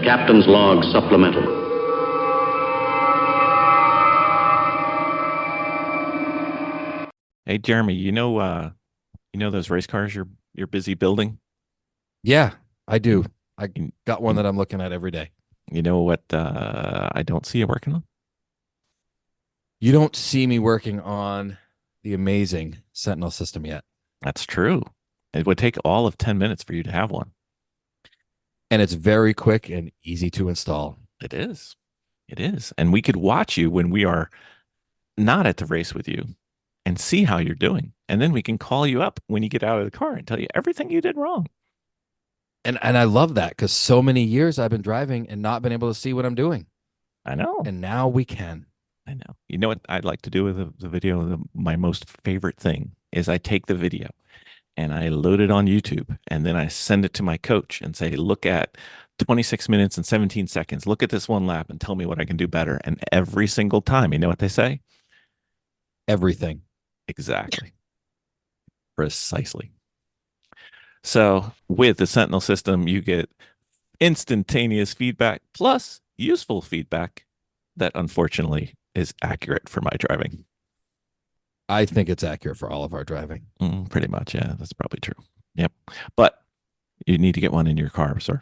Captain's Log Supplemental. Hey Jeremy, you know those race cars you're busy building? Yeah, I do. You, I you, got one you that I'm looking at every day. you know what I don't see you working on? You don't see me working on the amazing Sentinel system yet. That's true. It would take all of 10 minutes for you to have one. And it's very quick and easy to install. It is. It is. And we could watch you when we are not at the race with you and see how you're doing. And then we can call you up when you get out of the car and tell you everything you did wrong. And I love that because so many years I've been driving and not been able to see what I'm doing. I know. And now we can. I know. You know what I'd like to do with the video? My most favorite thing is I take the video and I load it on YouTube and then I send it to my coach and say, look at 26 minutes and 17 seconds. Look at this one lap and tell me what I can do better. And every single time, you know what they say? Everything. Exactly. Precisely. So with the Sentinel system, you get instantaneous feedback plus useful feedback that unfortunately is accurate for my driving. I think it's accurate for all of our driving. Pretty much. Yeah, that's probably true. Yep. But you need to get one in your car, sir.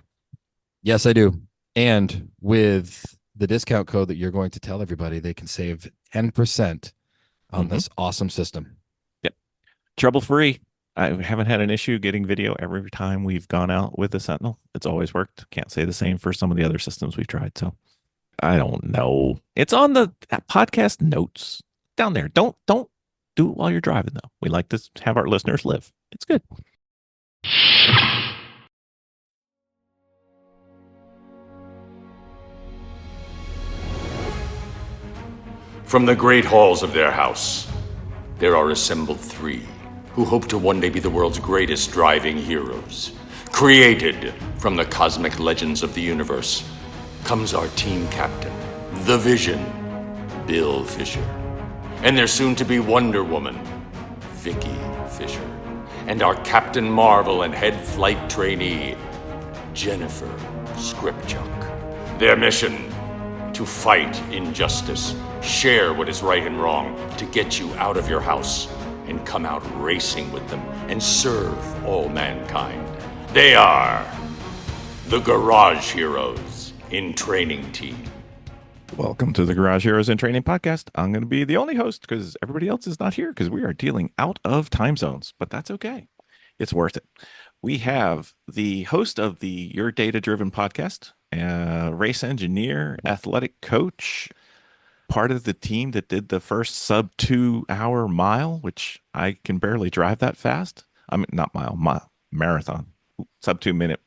Yes, I do. And with the discount code that you're going to tell everybody, they can save 10% on this awesome system. Yep. Trouble free. I haven't had an issue getting video every time we've gone out with the Sentinel. It's always worked. Can't say the same for some of the other systems we've tried. So I don't know. It's on the podcast notes down there. Don't do it while you're driving, though. We like to have our listeners live. It's good. From the great halls of their house, there are assembled three who hope to one day be the world's greatest driving heroes. Created from the cosmic legends of the universe comes our team captain, the Vision, Bill Fisher, and their soon-to-be Wonder Woman, Vicky Fisher, and our Captain Marvel and head flight trainee, Jennifer Skripchuk. Their mission: to fight injustice, share what is right and wrong, to get you out of your house and come out racing with them and serve all mankind. They are the Garage Heroes in Training Team. Welcome to the Garage Heroes in Training podcast. I'm going to be the only host because everybody else is not here because we are dealing out of time zones, but that's okay. It's worth it. We have the host of the Your Data Driven podcast, race engineer, athletic coach, part of the team that did the first sub 2 hour mile, which I can barely drive that fast. I mean, not mile, marathon, sub 2 minute,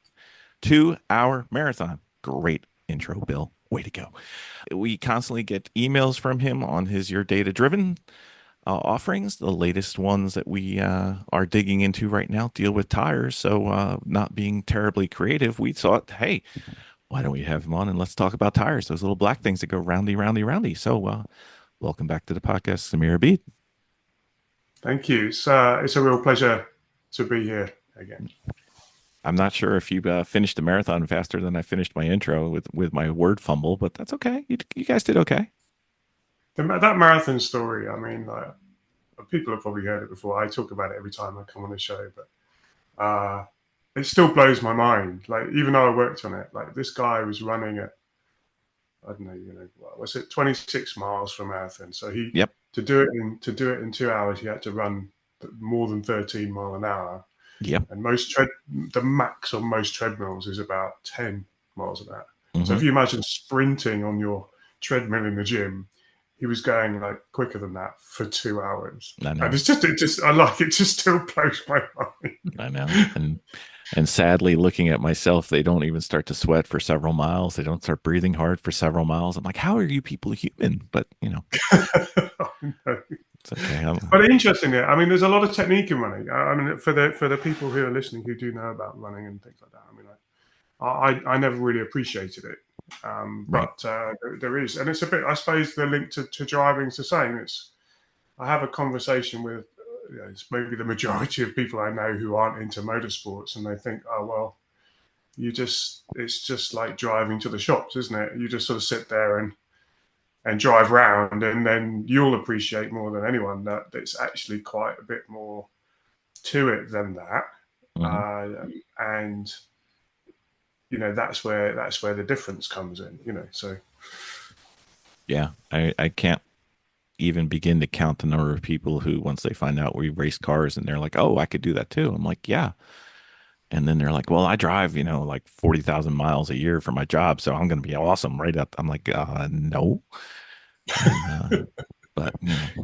2 hour marathon. Great intro, Bill. Way to go. We constantly get emails from him on his Your Data Driven offerings. The latest ones that we are digging into right now deal with tires. So not being terribly creative, we thought, hey, why don't we have him on and let's talk about tires, those little black things that go roundy, roundy, roundy. So welcome back to the podcast, Samir Abid. Thank you. It's a real pleasure to be here again. I'm not sure if you finished the marathon faster than I finished my intro with my word fumble, but that's okay. You guys did okay. That marathon story, I mean, people have probably heard it before. I talk about it every time I come on the show, but it still blows my mind. Like, even though I worked on it, like, this guy was running at, I don't know, what was it, 26 miles for a marathon. So to do it in 2 hours, he had to run more than 13 mile an hour. Yep. And the max on most treadmills is about 10 miles an hour. Mm-hmm. So if you imagine sprinting on your treadmill in the gym, he was going like quicker than that for 2 hours. I know. And it just still blows my mind. I know. And sadly, looking at myself, they don't even start to sweat for several miles. They don't start breathing hard for several miles. I'm like, how are you people human? But, it's okay. But interestingly, I mean, there's a lot of technique in running. I mean, for the people who are listening who do know about running and things like that, I mean, I never really appreciated it. But there is, and it's a bit, I suppose the link to driving is the same. I have a conversation with it's maybe the majority of people I know who aren't into motorsports, and they think, oh, well, it's just like driving to the shops, isn't it? You just sort of sit there and drive round, and then you'll appreciate more than anyone that it's actually quite a bit more to it than that. And that's where the difference comes in. So Yeah, I can't even begin to count the number of people who, once they find out we race cars and they're like, oh, I could do that too. I'm like, yeah. And then they're like, well, I drive, like 40,000 miles a year for my job. So I'm going to be awesome. Right up. I'm like, no. But,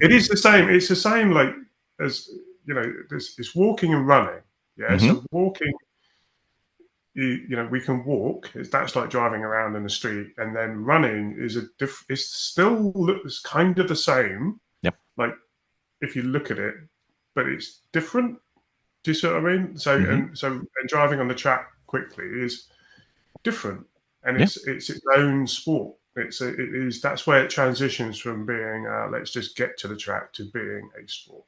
it is the same. It's the same, like, as, it's walking and running. Yeah. So walking, we can walk. That's like driving around in the street, and then running is it's still looks kind of the same. Yep. Like if you look at it, but it's different. Do you see what I mean? So and driving on the track quickly is different, and it's its own sport. That's where it transitions from being let's just get to the track to being a sport.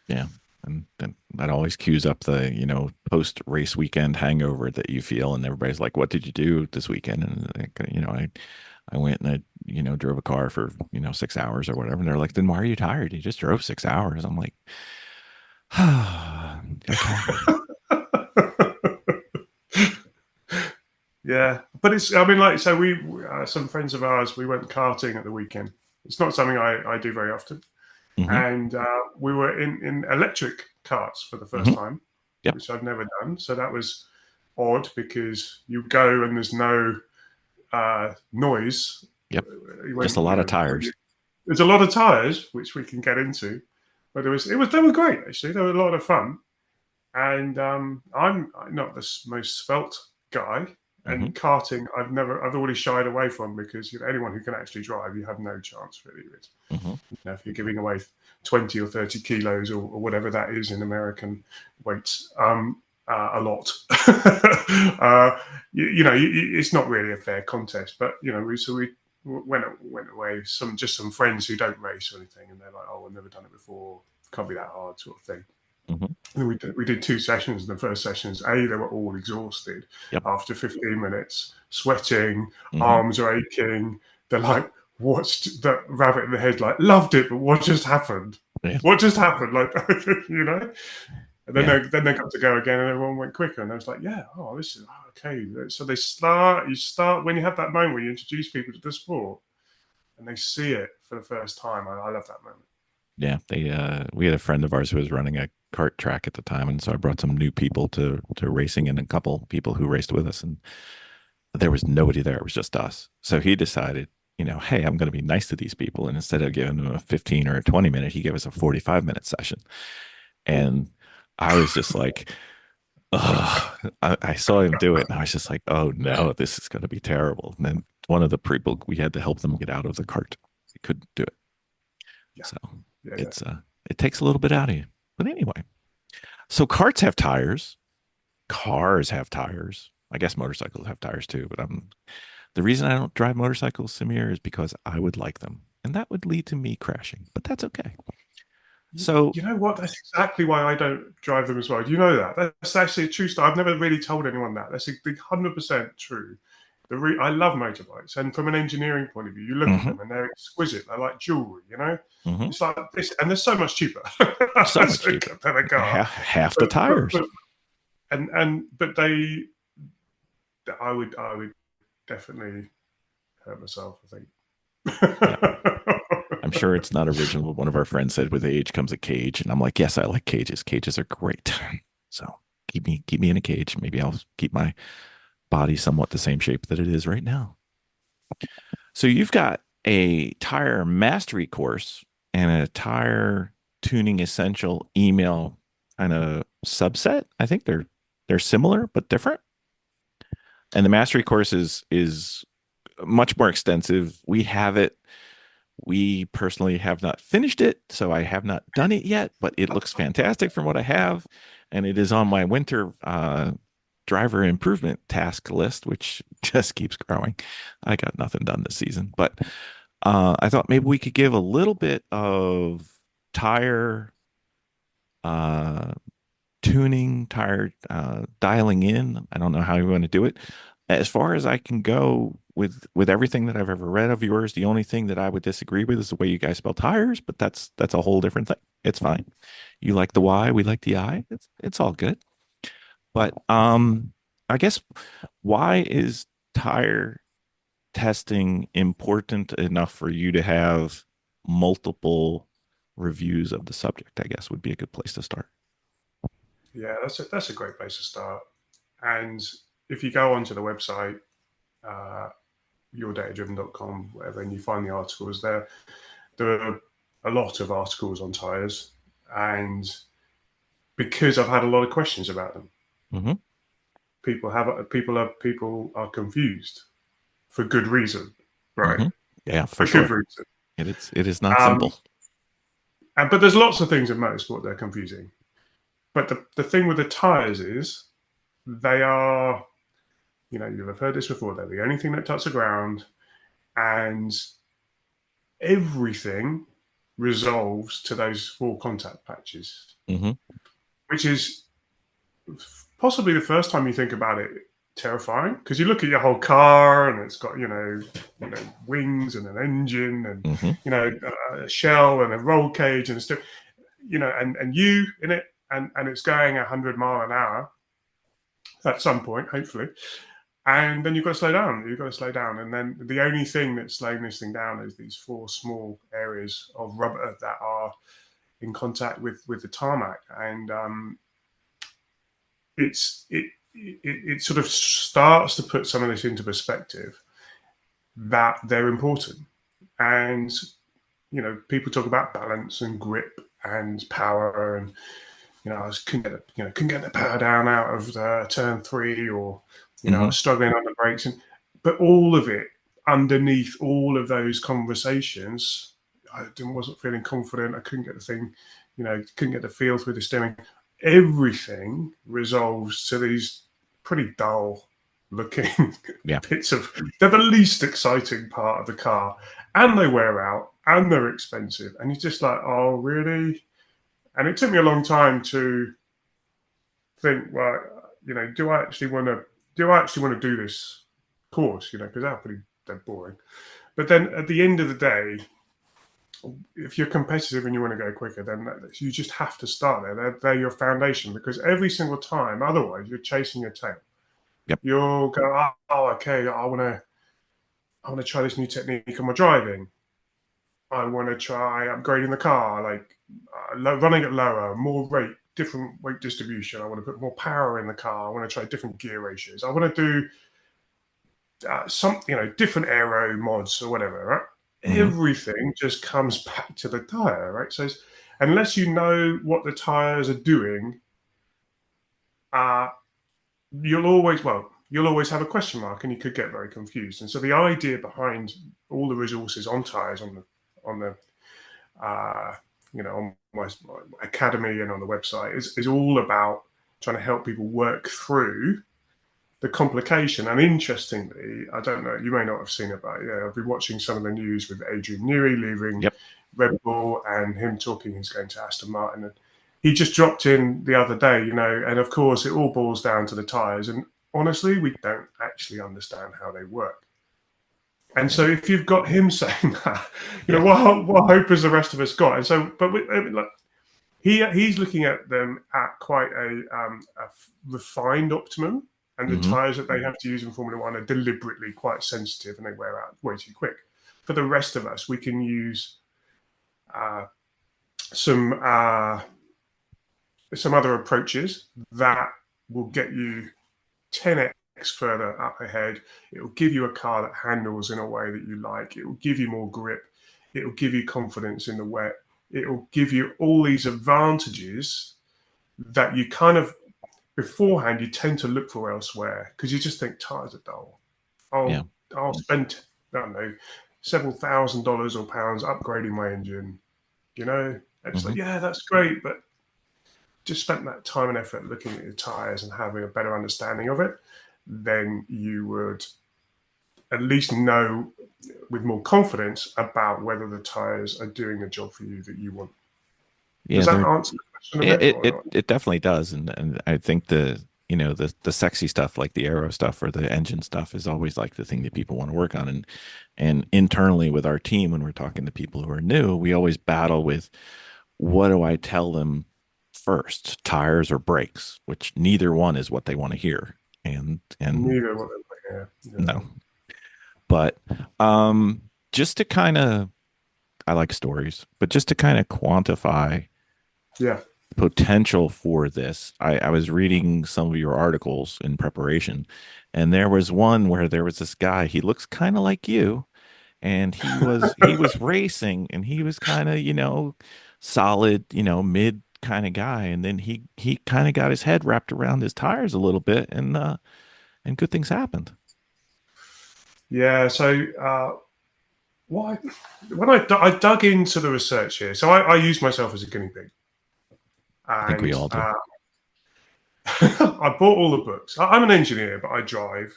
Yeah. And then that always cues up the, post race weekend hangover that you feel. And everybody's like, what did you do this weekend? And, I went and I, drove a car for, 6 hours or whatever. And they're like, then why are you tired? You just drove 6 hours. I'm like, okay. Yeah. But so we, some friends of ours, we went karting at the weekend. It's not something I do very often. And we were in electric karts for the first time, which I've never done. So that was odd because you go and there's no noise. Yep. Just a lot of tires. There's a lot of tires, which we can get into. But they were great, actually. They were a lot of fun. And I'm not the most svelte guy. And karting, I've always shied away from, because anyone who can actually drive, you have no chance really with. If you're giving away 20 or 30 kilos or whatever that is in American weights, a lot. It's not really a fair contest. But we went away some friends who don't race or anything, and they're like, oh, I've never done it before, can't be that hard, sort of thing. And we did 2 sessions. And the first sessions, they were all exhausted after 15 minutes, sweating, arms are aching. They're like, what's that rabbit in the head? Like, loved it, but what just happened? Yeah. What just happened? Like, And then they got to go again, and everyone went quicker. And I was like, this is okay. So you start when you have that moment where you introduce people to the sport, and they see it for the first time. I love that moment. Yeah, we had a friend of ours who was running a kart track at the time, and so I brought some new people to racing, and a couple people who raced with us, and there was nobody there. It was just us. So he decided, hey, I'm going to be nice to these people, and instead of giving them a 15 or a 20-minute, he gave us a 45-minute session, and I was just like, I saw him do it, and I was just like, oh no, this is going to be terrible. And then one of the people, we had to help them get out of the cart. He couldn't do it. Yeah. So it takes a little bit out of you. But anyway, so karts have tires, cars have tires. I guess motorcycles have tires too. But the reason I don't drive motorcycles, Samir, is because I would like them, and that would lead to me crashing. But that's okay. So you know what? That's exactly why I don't drive them as well. Do you know that? That's actually a true story. I've never really told anyone that. That's 100% true. I love motorbikes, and from an engineering point of view, you look at them and they're exquisit. They're like jewelry, It's like this, and they're so much cheaper. So much cheaper than a car. Half the tires. But I would definitely hurt myself, I think. Yeah. I'm sure it's not original. One of our friends said, with age comes a cage, and I'm like, yes, I like cages. Cages are great. So keep me in a cage. Maybe I'll keep my body somewhat the same shape that it is right now. So you've got a tire mastery course and a tire tuning essential email kind of subset. I think they're similar but different. And the mastery course is much more extensive. We have it. We personally have not finished it, so I have not done it yet, but it looks fantastic from what I have. And it is on my winter driver improvement task list, which just keeps growing. I got nothing done this season, but I thought maybe we could give a little bit of tire tuning, tire dialing in. I don't know how you want to do it. As far as I can go with everything that I've ever read of yours, the only thing that I would disagree with is the way you guys spell tires, but that's a whole different thing. It's fine. You like the Y, we like the I. It's all good. But I guess, why is tire testing important enough for you to have multiple reviews of the subject? I guess would be a good place to start. Yeah, that's a great place to start. And if you go onto the website, uh, yourdatadriven.com, whatever, and you find the articles there are a lot of articles on tires, and because I've had a lot of questions about them, Mm-hmm. people are confused for good reason, right? Mm-hmm. Yeah, for For good sure. reason. It is not Um, simple. but there's lots of things in motorsport that are confusing. But the thing with the tires is they are, you'll have heard this before, they're the only thing that touch the ground, and everything resolves to those four contact patches, Mm-hmm. which is possibly the first time you think about it terrifying, because you look at your whole car and it's got wings and an engine and Mm-hmm. a shell and a roll cage and stuff, and you in it, and it's going 100 mile an hour at some point, hopefully. And then you've got to slow down. You've got to slow down. And then the only thing that's slowing this thing down is these four small areas of rubber that are in contact with the tarmac. And it sort of starts to put some of this into perspective, that they're important. And, people talk about balance and grip and power, and I couldn't get the power down out of turn 3, or I Mm-hmm. was struggling on the brakes, but all of it, underneath all of those conversations, I wasn't feeling confident. I couldn't get the thing, couldn't get the feel through the steering. Everything resolves to these pretty dull looking Yeah. bits of, they're the least exciting part of the car, and they wear out and they're expensive, and you're just like, oh really? And it took me a long time to think, well, do I actually want to do this course? Because they're pretty dead boring. But then at the end of the day, if you're competitive and you want to go quicker, then you just have to start there. They're your foundation, because every single time, otherwise, you're chasing your tail. Yep. You'll go, oh, okay, I want to try this new technique on my driving. I want to try upgrading the car, like running it lower, more rate, different weight distribution. I want to put more power in the car. I want to try different gear ratios. I want to do some, different aero mods or whatever. Right? Mm-hmm. Everything just comes back to the tire, right? So unless you know what the tires are doing, uh, you'll always have a question mark, and you could get very confused. And so the idea behind all the resources on tires on the on my academy and on the website is all about trying to help people work through the complication. And interestingly, I don't know, you may not have seen it, but I've been watching some of the news with Adrian Newey leaving Yep. Red Bull, and him talking he's going to Aston Martin. And he just dropped in the other day, and of course it all boils down to the tyres. And honestly, we don't actually understand how they work. And so if you've got him saying that, Yeah. what hope has the rest of us got? And so, but he's looking at them at quite a refined optimum, and the Mm-hmm. tyres that they have to use in Formula One are deliberately quite sensitive, and they wear out way too quick. For the rest of us, we can use some other approaches that will get you 10x further up ahead. It will give you a car that handles in a way that you like. It will give you more grip. It will give you confidence in the wet. It will give you all these advantages that you kind of, beforehand, you tend to look for elsewhere, because you just think tires are dull. Yeah. I'll spend, I don't know, several $1,000s or pounds upgrading my engine. It's like, yeah, that's great, but just spent that time and effort looking at your tires and having a better understanding of it, then you would at least know with more confidence about whether the tires are doing the job for you that you want. Yeah, Does that they're answer the question a it bit? it, Or it not? it definitely does, and I think the sexy stuff like the aero stuff or the engine stuff is always like the thing that people want to work on, and internally with our team when we're talking to people who are new, we always battle with what do I tell them first, tires or brakes, which neither one is what they want to hear, and Neither one of them. Yeah. no, but um, just to kind of I like stories, but just to kind of quantify Yeah. potential for this. I was reading some of your articles in preparation, and there was one where there was this guy. He looks kind of like you, and he was racing, and he was kind of solid, mid kind of guy, and then he kind of got his head wrapped around his tires a little bit, and good things happened. Yeah. So what I dug into the research here, so I use myself as a guinea pig, I think we and all do. I bought all the books. I'm an engineer, but I drive.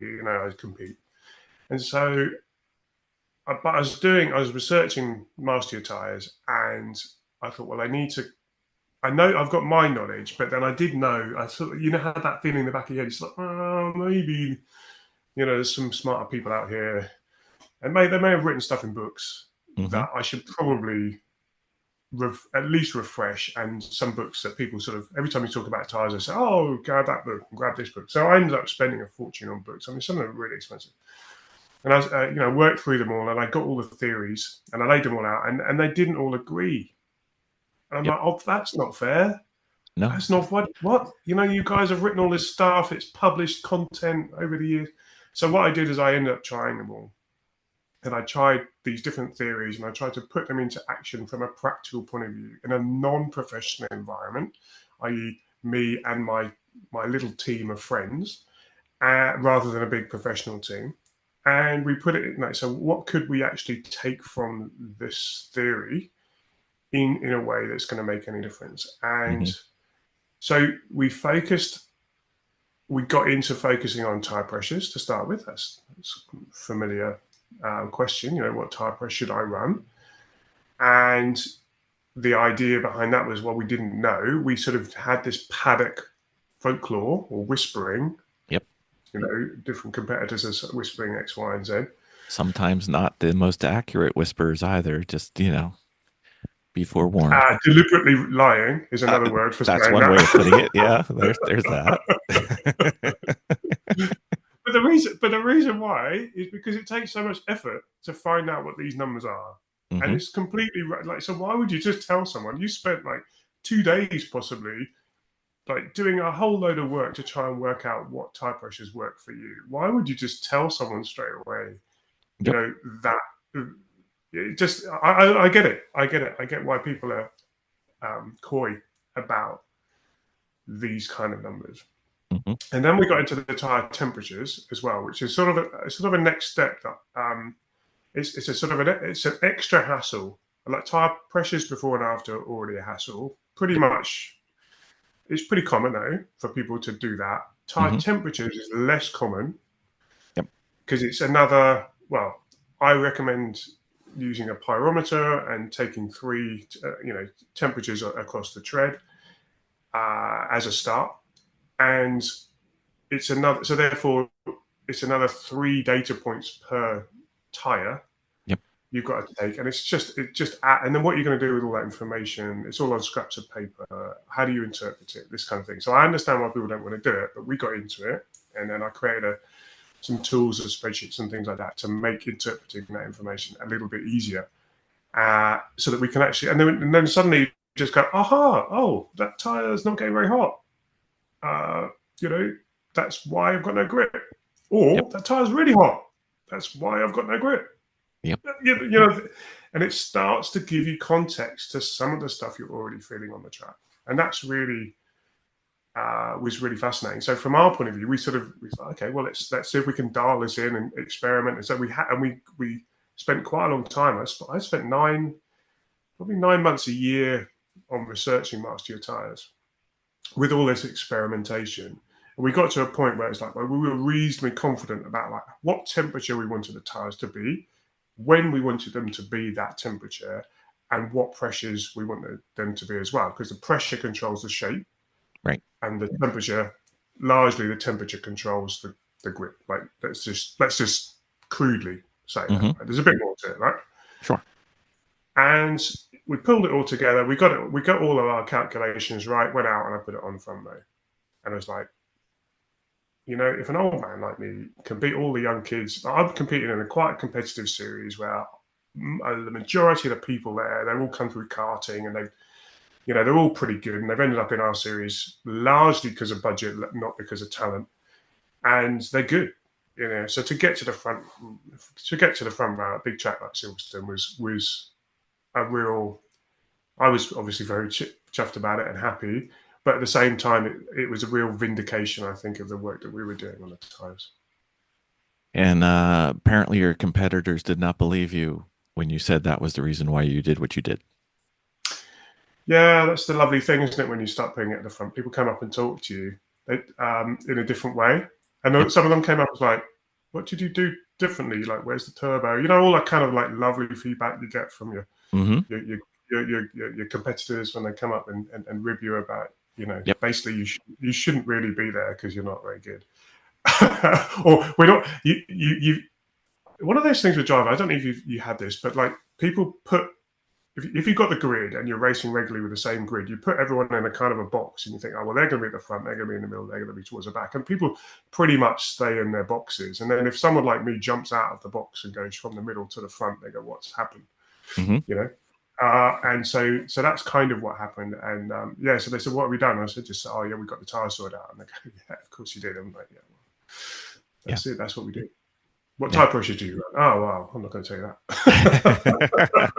I compete, and so but I was researching Master Your Tires, and I thought, well, I need to. I know I've got my knowledge, but then I did know. I sort of, had that feeling in the back of your head. It's like, oh, maybe there's some smarter people out here, and they may have written stuff in books Hmm. that I should probably at least refresh, and some books that people sort of every time you talk about tires, they say, "Oh, grab that book, and grab this book." So I ended up spending a fortune on books. I mean, some of them are really expensive, and I was, worked through them all, and I got all the theories, and I laid them all out, and they didn't all agree. And I'm Yep. like, "Oh, that's not fair. No. That's not what you guys have written all this stuff. It's published content over the years." So what I did is I ended up trying them all, and I tried these different theories, and I tried to put them into action from a practical point of view in a non-professional environment, i.e., me and my little team of friends, rather than a big professional team. And we put it in like, so what could we actually take from this theory in a way that's going to make any difference? And Hmm. so we got into focusing on tire pressures to start with. That's a familiar question. What tire pressure should I run? And the idea behind that was, well, we didn't know. We sort of had this paddock folklore or whispering. Yep. Different competitors are whispering X, Y, and Z. Sometimes not the most accurate whispers either. Just be forewarned. Deliberately lying is Uh, another word for that's saying one way of putting it. that. Yeah, there's that. But the reason why is because it takes so much effort to find out what these numbers are, and Hmm. it's completely like. So why would you just tell someone? You spent like 2 days possibly like doing a whole load of work to try and work out what tire pressures work for you. Why would you just tell someone straight away? You Yep. know that. It just I get it. I get it. I get why people are coy about these kind of numbers. Hmm. And then we got into the tire temperatures as well, which is sort of a next step that it's a sort of it's an extra hassle. Like tire pressures before and after are already a hassle. Pretty Yep. much, it's pretty common though for people to do that. Tire Hmm. temperatures is less common Yep. because it's another. Well, I recommend using a pyrometer and taking three, temperatures across the tread as a start, and it's another. So therefore, it's another 3 data points per tire Yep. you've got to take, and and then what you're going to do with all that information? It's all on scraps of paper. How do you interpret it? This kind of thing. So I understand why people don't want to do it, but we got into it, and then I created some tools and spreadsheets and things like that to make interpreting that information a little bit easier, so that we can actually, and then suddenly you just go, aha, oh, that tire is not getting very hot. Uh, you know, that's why I've got no grip. Yep. Or that tire's really hot. That's why I've got no grip. Yep. And it starts to give you context to some of the stuff you're already feeling on the track, and that's really was really fascinating. So from our point of view, we thought, okay, well, let's see if we can dial this in and experiment. And so we spent quite a long time. I spent probably 9 months a year on researching Master Your Tires with all this experimentation. And we got to a point where it's like, well, we were reasonably confident about like what temperature we wanted the tires to be, when we wanted them to be that temperature, and what pressures we want them to be as well, because the pressure controls the shape, Right. and the temperature, largely the temperature controls the grip. Like let's just crudely say that. Right? There's a bit more to it, right? Sure. And we pulled it all together. We got all of our calculations right. Went out and I put it on front row, and I was like, if an old man like me can beat all the young kids, I'm competing in a quite competitive series where the majority of the people there, they all come through karting, and they're all pretty good, and they've ended up in our series largely because of budget, not because of talent, and they're good. So to get to the front row, a big track like Silverstone was a real. I was obviously very chuffed about it and happy, but at the same time, it was a real vindication, I think, of the work that we were doing on the tyres. And apparently your competitors did not believe you when you said that was the reason why you did what you did. Yeah, that's the lovely thing, isn't it? When you start putting it at the front, people come up and talk to you in a different way. And some of them came up and was like, what did you do differently? Like, where's the turbo? All that kind of like lovely feedback you get from your competitors when they come up and rib you about, basically you shouldn't really be there because you're not very good. Or we're not, you one of those things with driver, I don't know if you had this, but like people put, if you've got the grid and you're racing regularly with the same grid, you put everyone in a kind of a box and you think, oh, well, they're going to be at the front, they're going to be in the middle, they're going to be towards the back. And people pretty much stay in their boxes. And then if someone like me jumps out of the box and goes from the middle to the front, they go, what's happened? And so that's kind of what happened. And so they said, what have we done? And I said, just, oh, yeah, we got the tyre sorted out. And they go, yeah, of course you did. I'm like, yeah, well, that's it. That's what we do. What type pressure do you run? Oh, wow, I'm not going to tell you that.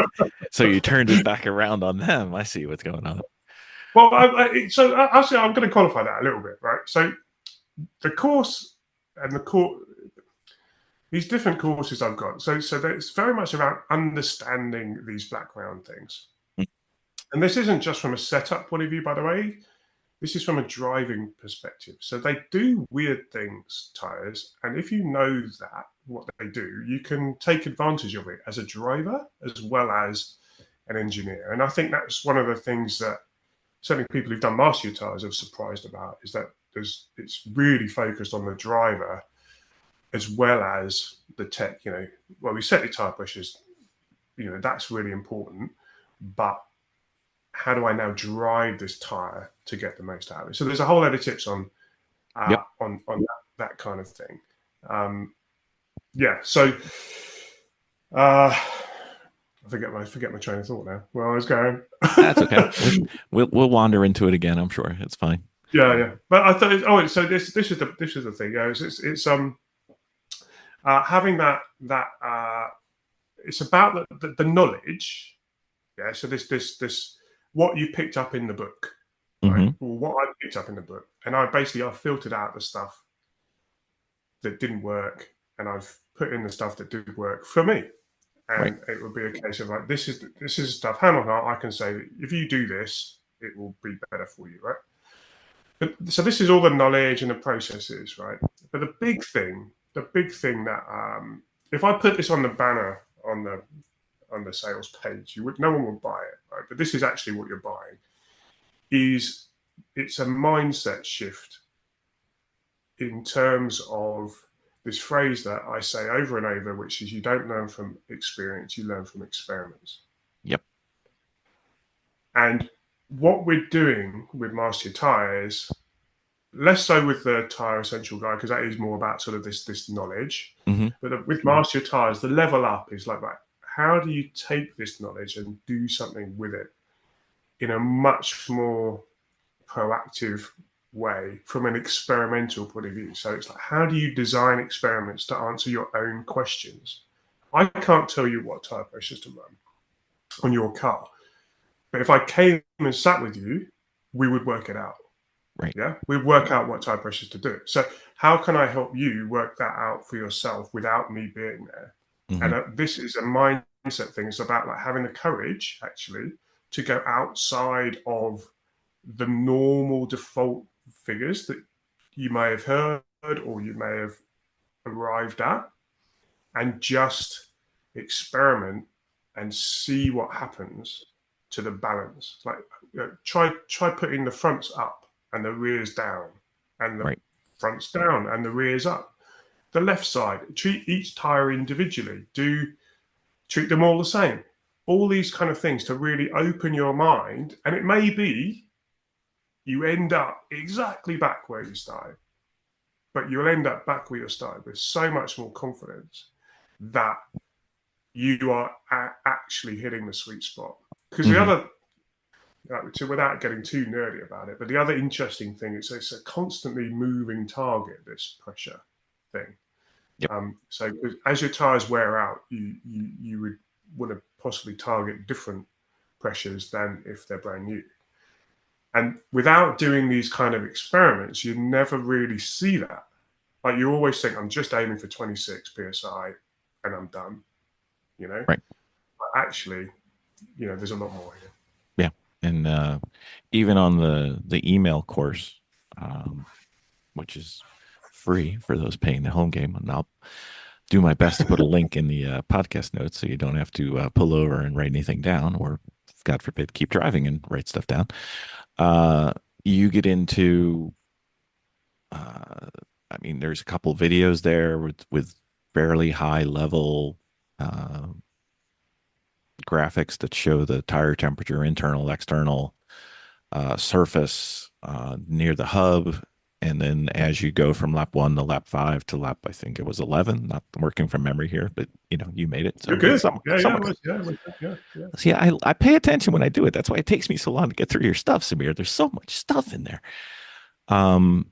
So you turned it back around on them. I see what's going on. Well, actually, I'm going to qualify that a little bit, right? So the course and these different courses I've got. So it's very much about understanding these background things. And this isn't just from a setup point of view, by the way. This is from a driving perspective. So they do weird things, tyres. And if you know that, what they do, you can take advantage of it as a driver as well as an engineer. And I think that's one of the things that certainly people who've done master tyres are surprised about, is that it's really focused on the driver as well as the tech. We set the tyre pressures, that's really important. But how do I now drive this tire to get the most out of it? So there's a whole lot of tips on that kind of thing. So I forget my train of thought now. Where I was going. That's okay. We'll wander into it again. I'm sure it's fine. Yeah. But I thought. So this is the thing. It's having that. It's about the knowledge. Yeah. So this what you picked up in the book, right? Well, what I picked up in the book, and I filtered out the stuff that didn't work, and I've put in the stuff that did work for me. And it would be a case of like, this is stuff hand on heart. I can say that if you do this, it will be better for you, right? So this is all the knowledge and the processes, right? But the big thing that if I put this on the banner on the sales page, no one would buy it, right? But this is actually what you're buying. It's a mindset shift in terms of this phrase that I say over and over, which is, you don't learn from experience, you learn from experiments. Yep. And what we're doing with Master Your Tyres, less so with the Tyre Essential Guide, because that is more about sort of this knowledge. But with Master Your Tyres, the level up is like, right, how do you take this knowledge and do something with it in a much more proactive way from an experimental point of view? So it's like, how do you design experiments to answer your own questions? I can't tell you what tyre pressures to run on your car, but if I came and sat with you, we would work it out. Right. Yeah, we'd work out what tyre pressures to do. So how can I help you work that out for yourself without me being there? And this is a mindset thing. It's about like having the courage actually to go outside of the normal default figures that you may have heard or you may have arrived at, and just experiment and see what happens to the balance. Like, try putting the fronts up and the rears down, and the fronts down and the rears up. The left side, treat each tire individually. Treat them all the same. All these kind of things to really open your mind, and it may be you end up exactly back where you started, but you'll end up back where you started with so much more confidence that you are actually hitting the sweet spot. Because the other, without getting too nerdy about it, but the other interesting thing is it's a constantly moving target, this pressure thing. Yep. So as your tires wear out, you would want to possibly target different pressures than if they're brand new. And without doing these kind of experiments, you never really see that. Like, you always think, I'm just aiming for 26 PSI and I'm done, you know? Right. But actually, you know, there's a lot more here. Yeah. And even on the email course, which is free for those paying the home game, and I'll do my best to put a link in the podcast notes so you don't have to pull over and write anything down, or God forbid, keep driving and write stuff down. You get into, I mean, there's a couple videos there with fairly high level graphics that show the tire temperature, internal, external, surface near the hub. And then as you go from lap 1 to lap 5 to lap, I think it was 11, not working from memory here, but you know, you made it. So you're good. See, I pay attention when I do it. That's why it takes me so long to get through your stuff, Samir. There's so much stuff in there. I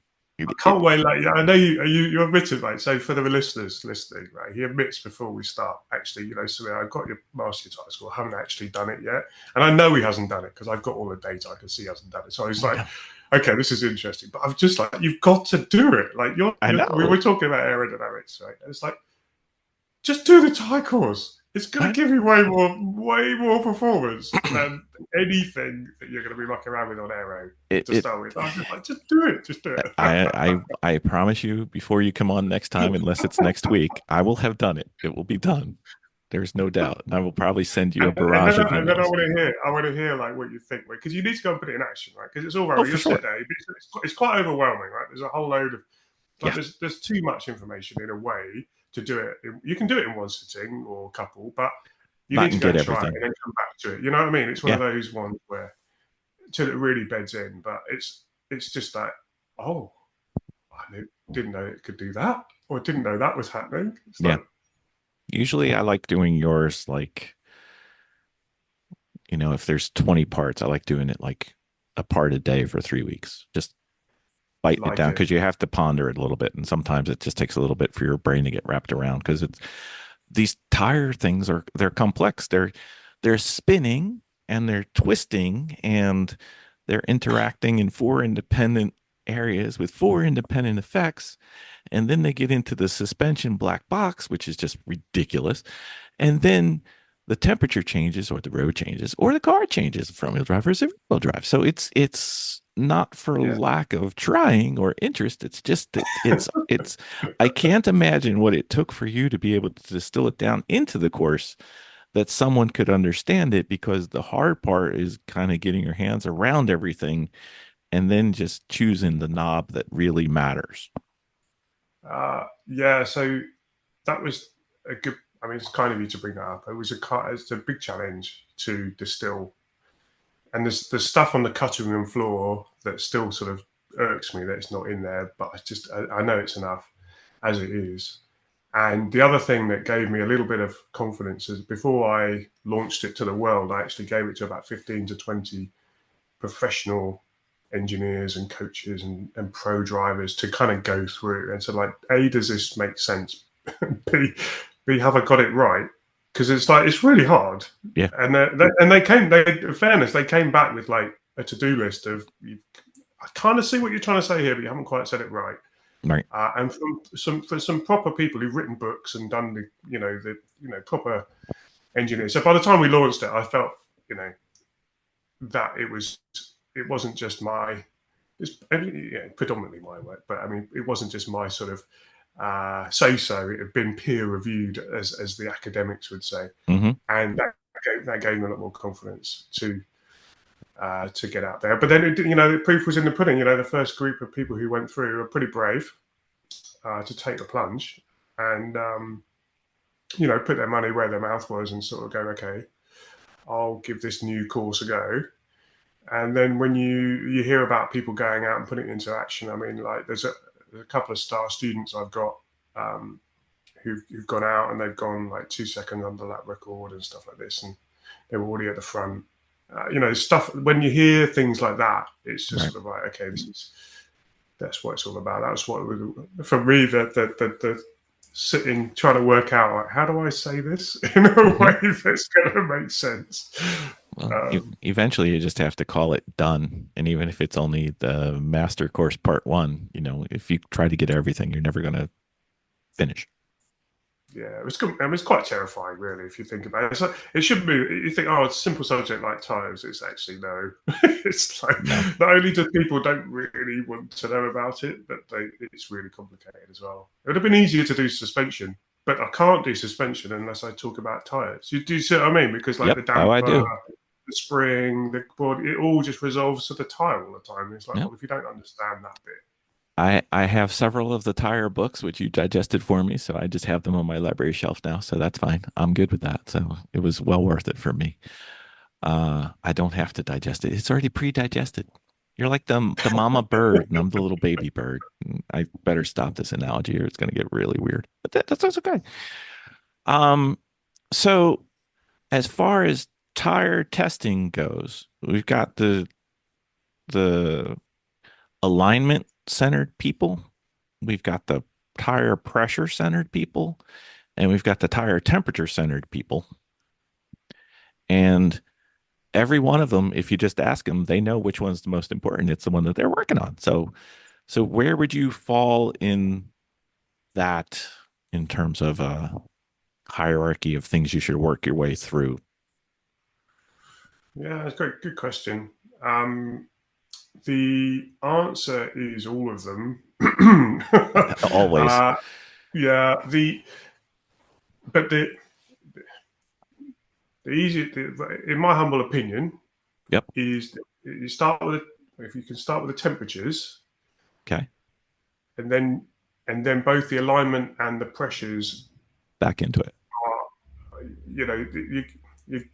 can't wait. Like, I know you admitted, right? So for the listeners listening, right, he admits before we start, actually, you know, Samir, I've got your master tire score. I haven't actually done it yet, and I know he hasn't done it because I've got all the data. I can see he hasn't done it. So he's like, okay, this is interesting, but I'm just like, you've got to do it. Like, we were talking about aerodynamics, right? And it's like, just do the tire course. It's going to give you way more performance than anything that you're going to be mucking around with on aero to start with. I was just like, just do it. I promise you, before you come on next time, unless it's next week, I will have done it. It will be done. There's no doubt. And I will probably send you a barrage of emails. And then I want to hear like what you think, because you need to go and put it in action, right? Because it's all right. Sit there. It's quite overwhelming, right? There's a whole load of there's too much information in a way to do it. You can do it in one sitting or a couple, but you need to go and try it and then come back to it. You know what I mean? It's one of those ones where until it really beds in, but it's just like, oh, I didn't know it could do that, or didn't know that was happening. Usually I like doing yours like, you know, if there's 20 parts, I like doing it like a part a day for 3 weeks. Just biting it down, because you have to ponder it a little bit. And sometimes it just takes a little bit for your brain to get wrapped around, because these tire things they're complex. They're spinning and they're twisting and they're interacting in 4 independent areas with 4 independent effects. And then they get into the suspension black box, which is just ridiculous. And then the temperature changes, or the road changes, or the car changes from wheel drive versus rear-wheel drive. So it's not for lack of trying or interest. It's just it's I can't imagine what it took for you to be able to distill it down into the course that someone could understand it, because the hard part is kind of getting your hands around everything and then just choosing the knob that really matters. So that was a good, I mean, it's kind of you to bring that up. It's a big challenge to distill. And there's stuff on the cutting room floor that still sort of irks me that it's not in there, but I know it's enough as it is. And the other thing that gave me a little bit of confidence is, before I launched it to the world, I actually gave it to about 15 to 20 professional engineers and coaches and pro drivers to kind of go through and so, like, A, does this make sense? B, have I got it right? Because it's like, it's really hard. Yeah. And in fairness, they came back with like a to-do list of, I kind of see what you're trying to say here, but you haven't quite said it right. Right. And for some proper people who've written books and done the proper engineers. So by the time we launched it, I felt, that it wasn't just predominantly my work, but I mean, it wasn't just my sort of say so. It had been peer reviewed, as the academics would say, mm-hmm. and that that gave me a lot more confidence to get out there. But then, the proof was in the pudding. The first group of people who went through were pretty brave to take the plunge and, put their money where their mouth was and sort of go, okay, I'll give this new course a go. And then when you hear about people going out and putting it into action, I mean, like there's a couple of star students I've got who've gone out and they've gone like 2 seconds under that record and stuff like this, and they were already at the front. Stuff when you hear things like that, it's just sort of like, okay, that's what it's all about. That's what for me the sitting trying to work out, like, how do I say this in a way that's going to make sense. Well, eventually you just have to call it done. And even if it's only the master course part 1, if you try to get everything, you're never going to finish. Yeah, it was good. I mean, it's quite terrifying, really, if you think about it. So it should be. You think, oh, it's a simple subject like tires. It's actually no. It's like not only do people don't really want to know about it, but it's really complicated as well. It would have been easier to do suspension, but I can't do suspension unless I talk about tires. Do you see what I mean? Because like the damper, I do. the spring, the board, it all just resolves to the tire all the time. It's like, well, if you don't understand that bit. I have several of the tire books, which you digested for me. So I just have them on my library shelf now. So that's fine. I'm good with that. So it was well worth it for me. I don't have to digest it. It's already pre-digested. You're like the mama bird and I'm the little baby bird. I better stop this analogy or it's going to get really weird. But that's okay. So as far as tire testing goes, we've got the alignment centered people, we've got the tire pressure centered people, and we've got the tire temperature centered people. And every one of them, if you just ask them, they know which one's the most important. It's the one that they're working on. So where would you fall in that in terms of a hierarchy of things you should work your way through? Yeah, it's a good question. The answer is all of them. Always. Yeah. But the easy, in my humble opinion, is you start with if you can start with the temperatures, okay, and then both the alignment and the pressures back into it.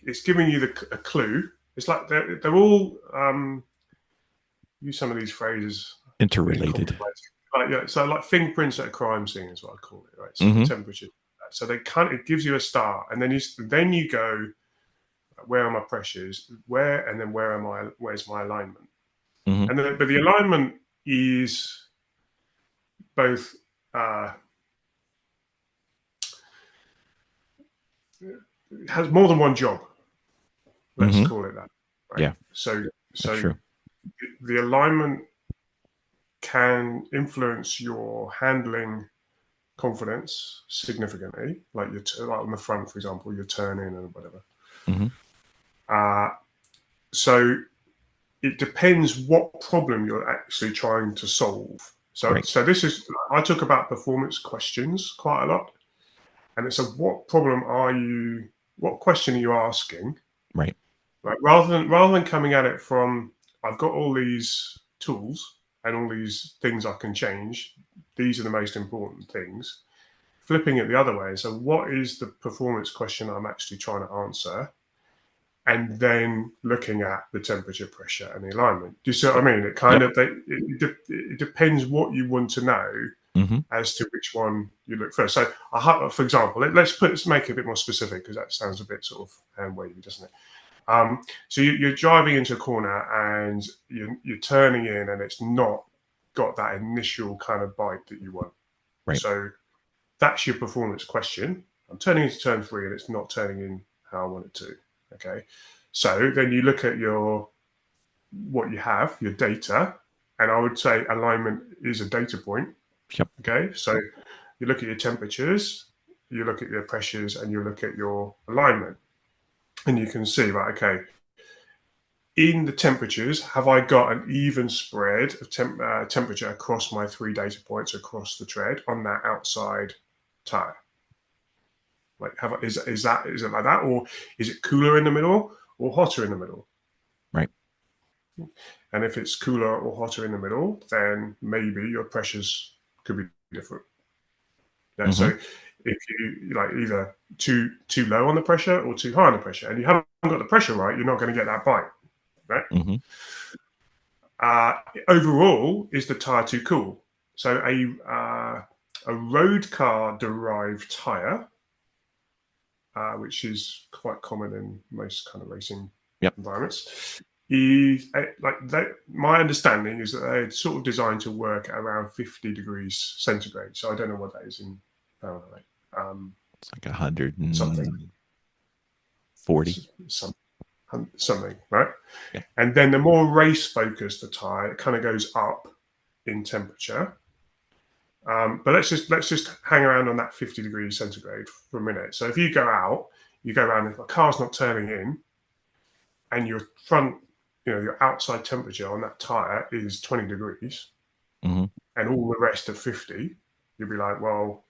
It's giving you a clue. It's like they're all use some of these phrases interrelated. So like fingerprints at a crime scene is what I call it, right? So the temperature. So it gives you a start, and then you go, where are my pressures? Where's my alignment? And then, but the alignment is both it has more than one job. Let's call it that. Right? Yeah. So the alignment can influence your handling confidence significantly, like like on the front, for example, you're turning and whatever. So it depends what problem you're actually trying to solve. So this is, I talk about performance questions quite a lot, and it's what question are you asking? Right. Rather than coming at it from, I've got all these tools and all these things I can change. These are the most important things. Flipping it the other way. So what is the performance question I'm actually trying to answer? And then looking at the temperature, pressure, and the alignment. Do you see what I mean? It kind of it depends what you want to know as to which one you look first. So, for example, let's make it a bit more specific because that sounds a bit sort of hand wavy, doesn't it? So you're driving into a corner and you're turning in, and it's not got that initial kind of bite that you want. Right. So that's your performance question. I'm turning into turn 3, and it's not turning in how I want it to. Okay, so then you look at what you have, your data, and I would say alignment is a data point. Yep. Okay, so you look at your temperatures, you look at your pressures, and you look at your alignment, and you can see, right, okay, in the temperatures, have I got an even spread of temperature across my 3 data points across the tread on that outside tire? Like, is it like that, or is it cooler in the middle or hotter in the middle? Right. And if it's cooler or hotter in the middle, then maybe your pressures could be different. Yeah. So if you like either too low on the pressure or too high on the pressure, and you haven't got the pressure right, you're not going to get that bite, right? Overall, is the tire too cool? So a road car derived tire, which is quite common in most kind of racing environments, is my understanding is that they're sort of designed to work at around 50 degrees centigrade. So I don't know what that is in Fahrenheit. It's like 140. Something, right? Yeah. And then the more race focused the tire, it kind of goes up in temperature. But let's just hang around on that 50 degrees centigrade for a minute. So if you go out, you go around, if a car's not turning in, and your front, your outside temperature on that tire is 20 degrees, and all the rest are 50, you'll be like, well,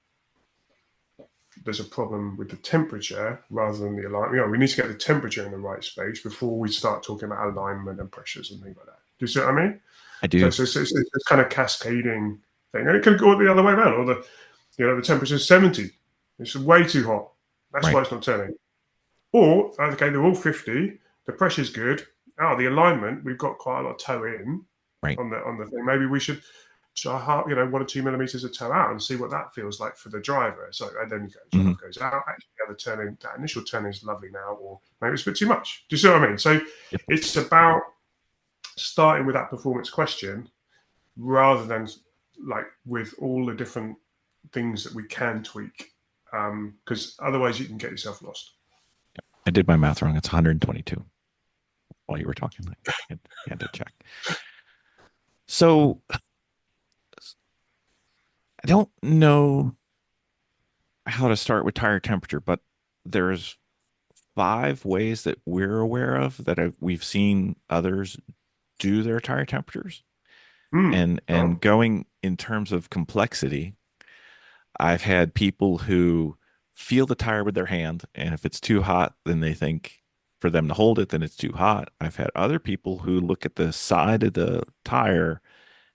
there's a problem with the temperature rather than the alignment. We need to get the temperature in the right space before we start talking about alignment and pressures and things like that. Do you see what I mean? I do. So it's kind of cascading thing, and it could go the other way around. Or the temperature is 70. It's way too hot. That's why it's not turning. Or okay, they're all 50. The pressure's good. The alignment, we've got quite a lot of toe in on the thing. Maybe we should try 1 or 2 millimeters of toe out and see what that feels like for the driver. So and then goes out. Actually, that initial turning is lovely now, or maybe it's a bit too much. Do you see what I mean? So it's about starting with that performance question rather than like with all the different things that we can tweak, because otherwise you can get yourself lost. I did my math wrong. It's 122 while you were talking. I had to check. So I don't know how to start with tire temperature, but there's 5 ways that we're aware of that we've seen others do their tire temperatures. And going in terms of complexity, I've had people who feel the tire with their hand, and if it's too hot, then they think for them to hold it, then it's too hot. I've had other people who look at the side of the tire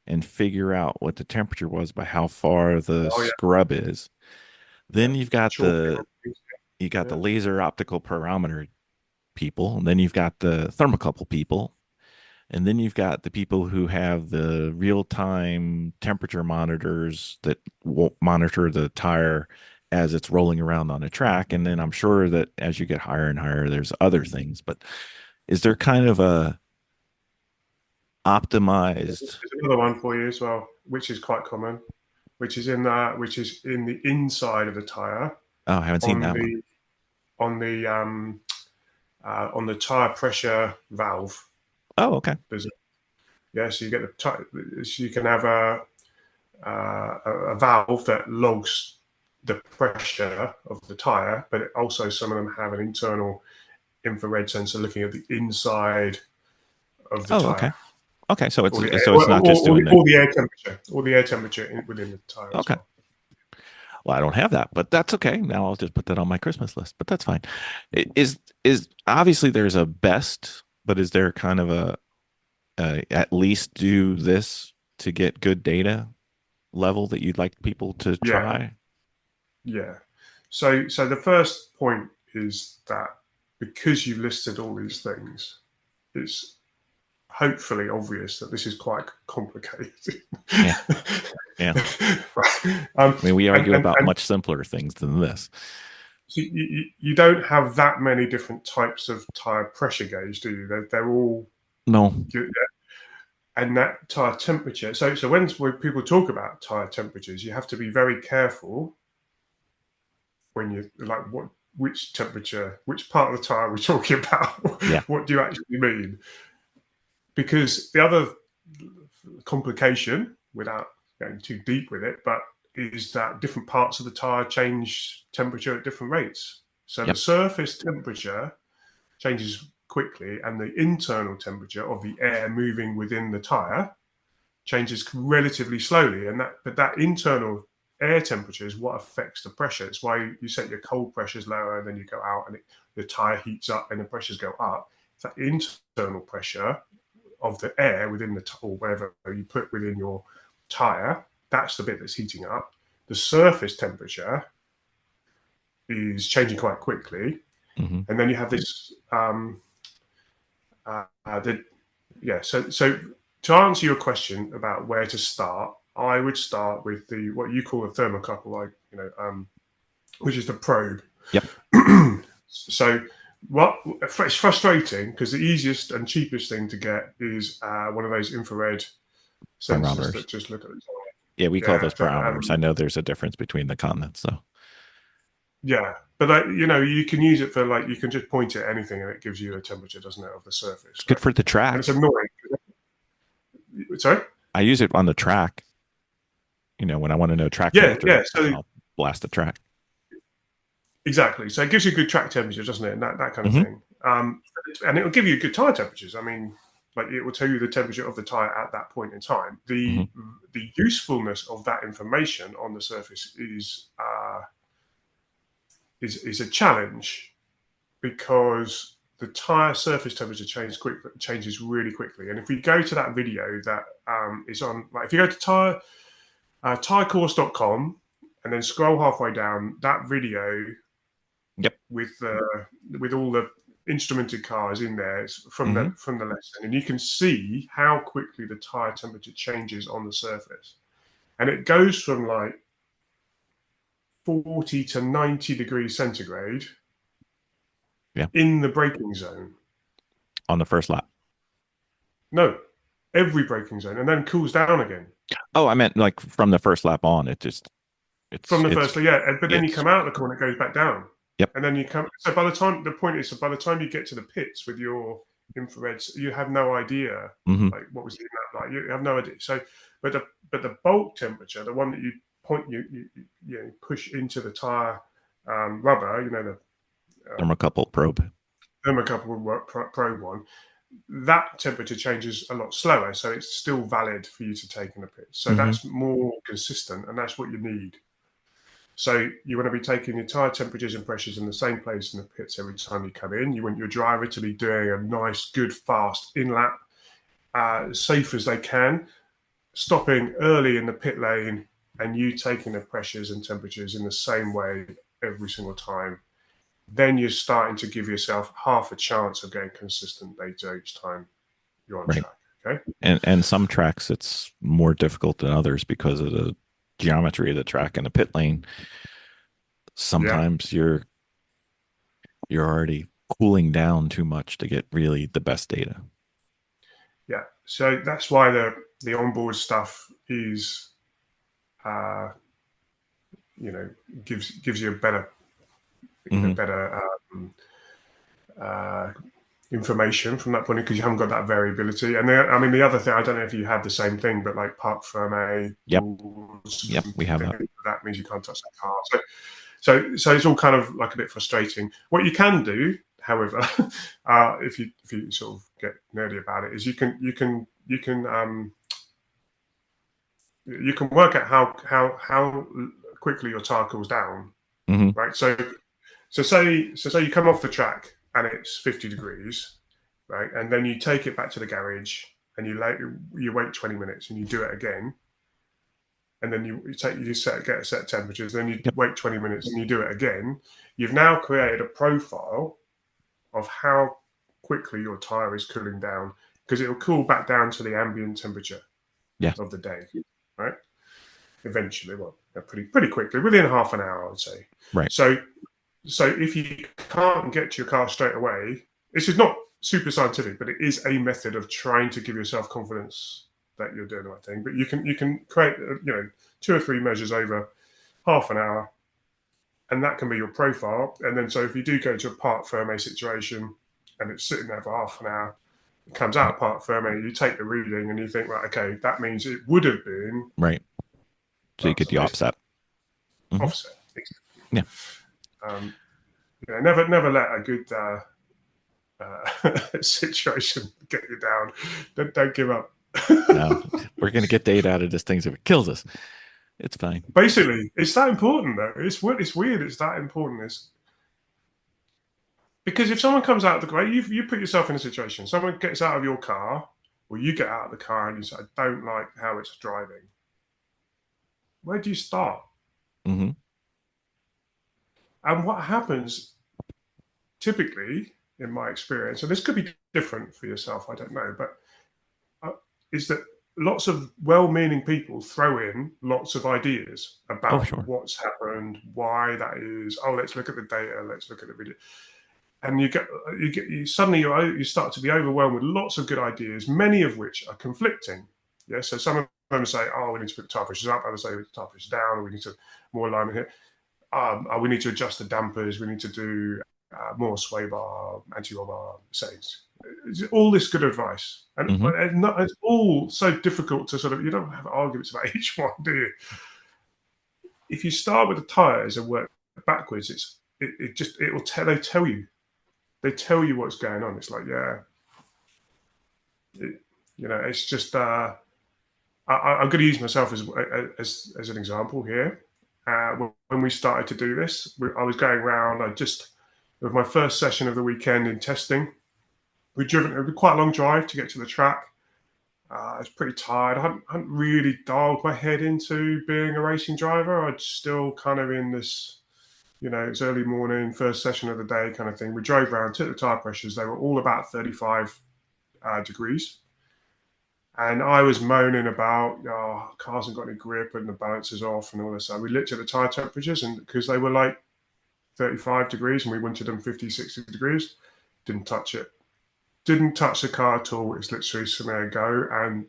and figure out what the temperature was by how far the scrub is. Then you've got the laser optical pyrometer people, and then you've got the thermocouple people, and then you've got the people who have the real-time temperature monitors that will monitor the tire as it's rolling around on a track. And then I'm sure that as you get higher and higher, there's other things. But is there kind of a optimized? There's another one for you as well, which is quite common, which is in the inside of the tire. Oh, I haven't seen that one. On the tire pressure valve. Oh, okay. So you get so you can have a valve that logs the pressure of the tire, but also some of them have an internal infrared sensor looking at the inside of the tire. Okay. So it's not just doing all the air temperature within the tire. Okay. Well, I don't have that, but that's okay. Now I'll just put that on my Christmas list, but that's fine. Is obviously there's a best, but is there kind of a at least do this to get good data level that you'd like people to try? Yeah. So the first point is that because you've listed all these things, it's hopefully obvious that this is quite complicated. Yeah. I mean, we argue about much simpler things than this. So you don't have that many different types of tire pressure gauge, do you? They're all and that tire temperature. So when people talk about tire temperatures, you have to be very careful when you like which temperature, which part of the tire we're talking about. Yeah. What do you actually mean? Because the other complication, without going too deep with it, but is that different parts of the tire change temperature at different rates. So the surface temperature changes quickly, and the internal temperature of the air moving within the tire changes relatively slowly. But that internal air temperature is what affects the pressure. It's why you set your cold pressures lower, and then you go out, and the tire heats up, and the pressures go up. It's that internal pressure of the air within the or whatever you put within your tire. That's the bit that's heating up. The surface temperature is changing quite quickly, and then you have this. So to answer your question about where to start, I would start with what you call a thermocouple, which is the probe. Yep. So it's frustrating because the easiest and cheapest thing to get is one of those infrared sensors that just look at the tire. Yeah, we call those parameters. I know there's a difference between the continents, so. Yeah, but you can use it for you can just point at anything and it gives you a temperature, doesn't it, of the surface? It's good for the track. And it's annoying. Sorry? I use it on the track. When I want to know track temperature, so I'll blast the track. Exactly. So it gives you a good track temperature, doesn't it? And that kind of thing. And it will give you good tire temperatures. I mean, it will tell you the temperature of the tire at that point in time. The usefulness of that information on the surface is a challenge because the tire surface temperature changes really quickly. And if we go to that video that is on, if you go to tirecourse.com and then scroll halfway down, that video with all the instrumented cars in there from the lesson, and you can see how quickly the tire temperature changes on the surface, and it goes from 40 to 90 degrees centigrade in the braking zone. On the first lap? No, every braking zone, and then cools down again. Oh, I meant from the first lap on, it's from the first lap, yeah. But then you come out of the corner, it goes back down. Yep. And then you come. So by the time you get to the pits with your infrareds, you have no idea what was in that light. You have no idea. So, but the bulk temperature, the one that you push into the tire rubber, the thermocouple probe one, that temperature changes a lot slower, so it's still valid for you to take in the pits. So that's more consistent, and that's what you need. So you want to be taking your tire temperatures and pressures in the same place in the pits every time you come in. You want your driver to be doing a nice, good, fast in-lap, as safe as they can, stopping early in the pit lane, and you taking the pressures and temperatures in the same way every single time. Then you're starting to give yourself half a chance of getting consistent data each time you're on track. Okay. And some tracks it's more difficult than others because of the geometry of the track and the pit lane. Sometimes you're already cooling down too much to get really the best data. Yeah. So that's why the onboard stuff is gives you a better information from that point, because you haven't got that variability. And the other thing, I don't know if you have the same thing, but Parc Fermé rules, we have that. That means you can't touch that car. So it's all kind of a bit frustrating. What you can do, however, if you sort of get nerdy about it, is you can work out how quickly your tire cools down, right? So say you come off the track and it's 50 degrees, right? And then you take it back to the garage and you wait 20 minutes and you do it again. And then you get a set temperatures, then you wait 20 minutes and you do it again. You've now created a profile of how quickly your tire is cooling down, because it will cool back down to the ambient temperature of the day, right? Eventually, pretty quickly, within half an hour, I would say. Right. So if you can't get to your car straight away, this is not super scientific, but it is a method of trying to give yourself confidence that you're doing the right thing. But you can create 2 or 3 measures over half an hour, and that can be your profile. And then so if you do go to a Parc Fermé situation and it's sitting there for half an hour, it comes out of Parc Fermé, you take the reading and you think, right, okay, that means it would have been right. So you get the offset. Offset. Yeah. Never let a good situation get you down. Don't give up. No, we're going to get data out of this thing if it kills us. It's fine. Basically, it's that important though. It's weird. It's that important. It's because if someone comes out of the car, you put yourself in a situation. Someone gets out of your car, or you get out of the car and you say, "I don't like how it's driving." Where do you start? Mm-hmm. And what happens typically, in my experience, and this could be different for yourself, I don't know, but is that lots of well-meaning people throw in lots of ideas Oh, about sure. what's happened, why that is. Oh, let's look at the data. Let's look at the video. And you suddenly you start to be overwhelmed with lots of good ideas, many of which are conflicting. Yeah, so some of them say, "Oh, we need to put the tire pressures up." Others say, "The tire pressures down." Or we need to more alignment here. We need to adjust the dampers. We need to do more sway bar, anti-roll bar settings. All this good advice, and Mm-hmm. it's all so difficult to sort of. You don't have arguments about each one, do you? If you start with the tires and work backwards, it will tell they tell you what's going on. It's like, yeah, it's just. I'm going to use myself as an example here. When we started to do this, I was going around. With my first session of the weekend in testing, we'd driven. It was quite a long drive to get to the track. I was pretty tired. I hadn't really dialed my head into being a racing driver. I'd still kind of in this, it's early morning, first session of the day kind of thing. We drove around, took the tire pressures. They were all about 35 degrees. And I was moaning about, cars haven't got any grip and the balance is off and all this. So we looked at the tire temperatures, and because they were like 35 degrees and we wanted them 50, 60 degrees, didn't touch it. Didn't touch the car at all. It's literally Samir, go and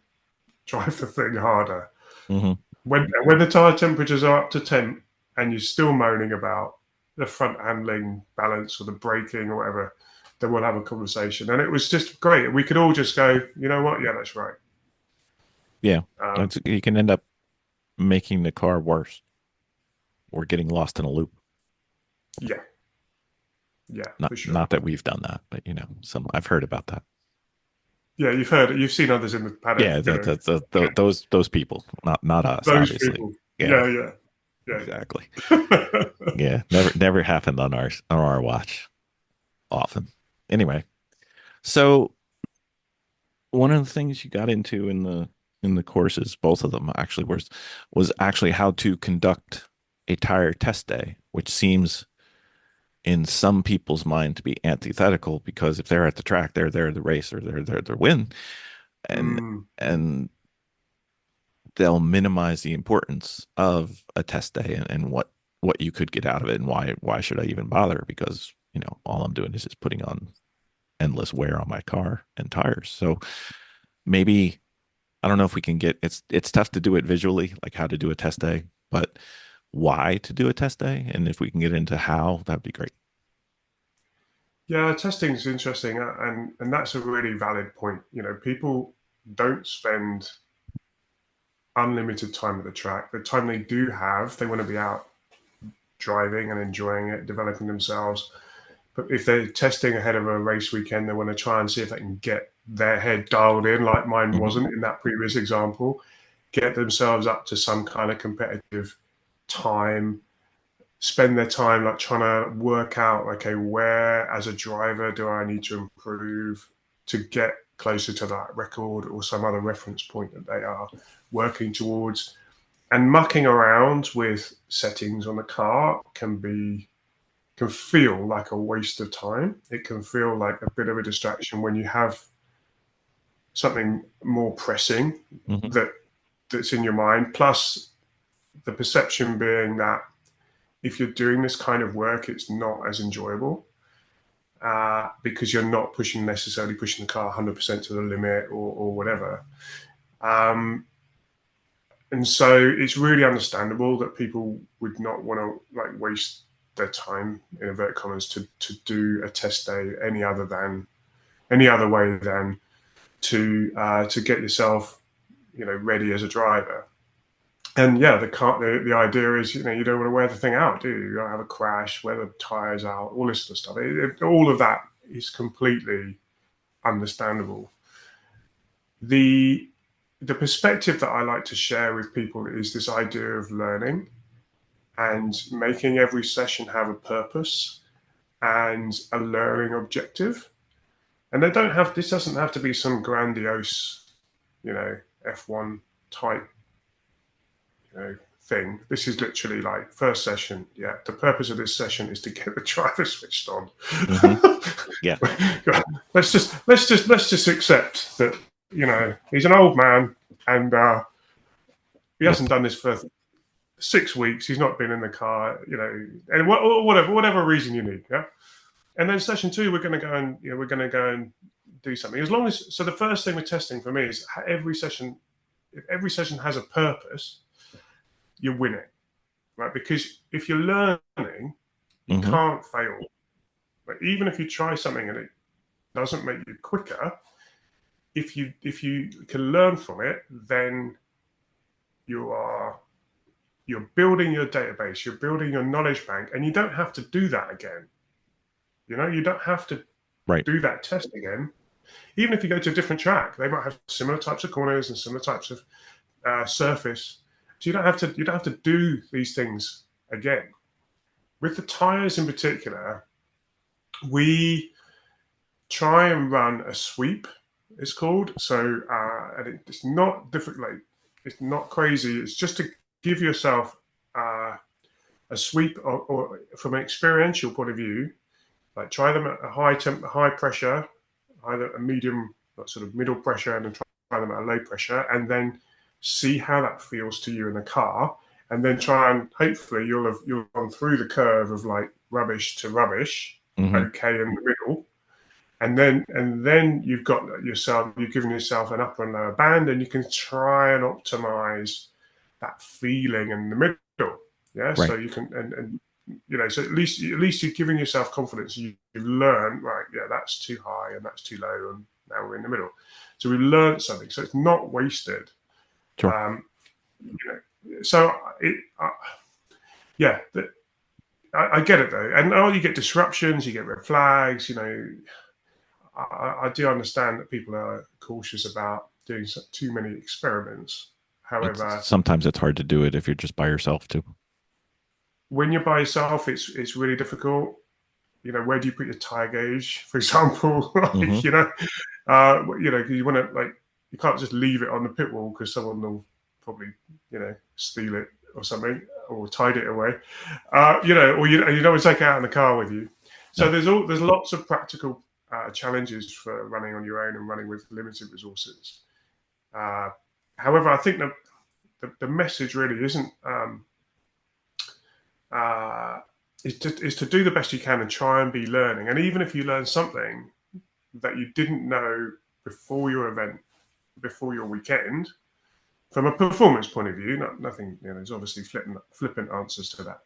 drive the thing harder. Mm-hmm. When the tire temperatures are up to 10 and you're still moaning about the front handling balance or the braking or whatever, then we'll have a conversation. And it was just great. We could all just go, you know what? Yeah, that's right. Yeah. Um, You can end up making the car worse or getting lost in a loop. yeah, yeah, Not for sure. not that we've done that, but I've heard about that. Yeah, you've seen others in the paddock. Yeah, Yeah, those people, not us, those obviously. people. Yeah, Yeah, yeah, exactly. yeah. Yeah, never happened on our watch. Often, anyway. So one of the things you got into in the courses, both of them actually was actually how to conduct a tire test day, which seems in some people's mind to be antithetical because if they're at the track, they're there to race or they're there to win, and Mm, and they'll minimize the importance of a test day and what you could get out of it and why should I even bother because all I'm doing is just putting on endless wear on my car and tires. So maybe I don't know if we can get it's tough to do it visually, like how to do a test day, but why to do a test day, and if we can get into how, that'd be great. yeah, testing is interesting, and that's a really valid point. People don't spend unlimited time at the track. The time they do have, they want to be out driving and enjoying it, developing themselves. But if they're testing ahead of a race weekend, they want to try and see if they can get their head dialed in, like mine Mm-hmm. wasn't in that previous example, get themselves up to some kind of competitive time, spend their time like trying to work out, okay, where as a driver do I need to improve to get closer to that record or some other reference point that they are working towards. And mucking around with settings on the car can feel like a waste of time. It can feel like a bit of a distraction when you have something more pressing Mm-hmm. that's in your mind. Plus, the perception being that if you're doing this kind of work, it's not as enjoyable because you're not necessarily pushing the car 100% to the limit or whatever. And so it's really understandable that people would not want to like waste their time in inverted commas to do a test day any other way than to get yourself ready as a driver. And yeah, the idea is you don't want to wear the thing out, do you? You don't have a crash, wear the tires out, all this sort of stuff. All of that is completely understandable. The the perspective that I like to share with people is this idea of learning and making every session have a purpose and a learning objective. And this doesn't have to be some grandiose, F1 type, thing. This is literally like first session. Yeah, the purpose of this session is to get the driver switched on. Yeah. let's just accept that he's an old man and he hasn't done this for 6 weeks. He's not been in the car, and whatever reason you need. Yeah. And then session 2, we're going to go and do something. So the first thing we're testing for me is if every session has a purpose, you win it, right? Because if you're learning, you can't fail. But even if you try something and it doesn't make you quicker, if you can learn from it, then you're building your database, you're building your knowledge bank, and you don't have to do that again. You don't have to do that test again. Even if you go to a different track, they might have similar types of corners and similar types of surface. So you don't have to do these things again. With the tires in particular, we try and run a sweep. It's called and it's not difficult. It's not crazy. It's just to give yourself a sweep, or from an experiential point of view. Like try them at a high pressure, either a medium, sort of middle pressure, and then try them at a low pressure, and then see how that feels to you in the car, and then try and hopefully you'll gone through the curve of like rubbish to rubbish, okay, in the middle, and then you've given yourself an upper and lower band, and you can try and optimize that feeling in the middle. Yeah, right. So you can and so at least you're giving yourself confidence. You've learned, right? Yeah, that's too high and that's too low, and now we're in the middle. So we've learned something. So it's not wasted. Sure. I get it though, and you get disruptions, you get red flags. I do understand that people are cautious about doing too many experiments. However, sometimes it's hard to do it if you're just by yourself too. When you're by yourself, it's really difficult. Where do you put your tire gauge, for example? You want to you can't just leave it on the pit wall because someone will probably steal it or something, or tide it away. Or you don't want to take it out in the car with you. So there's lots of practical challenges for running on your own and running with limited resources. However, I think the message really isn't. Is to do the best you can and try and be learning. And even if you learn something that you didn't know before your event, before your weekend, from a performance point of view, nothing. There's obviously flippant answers to that,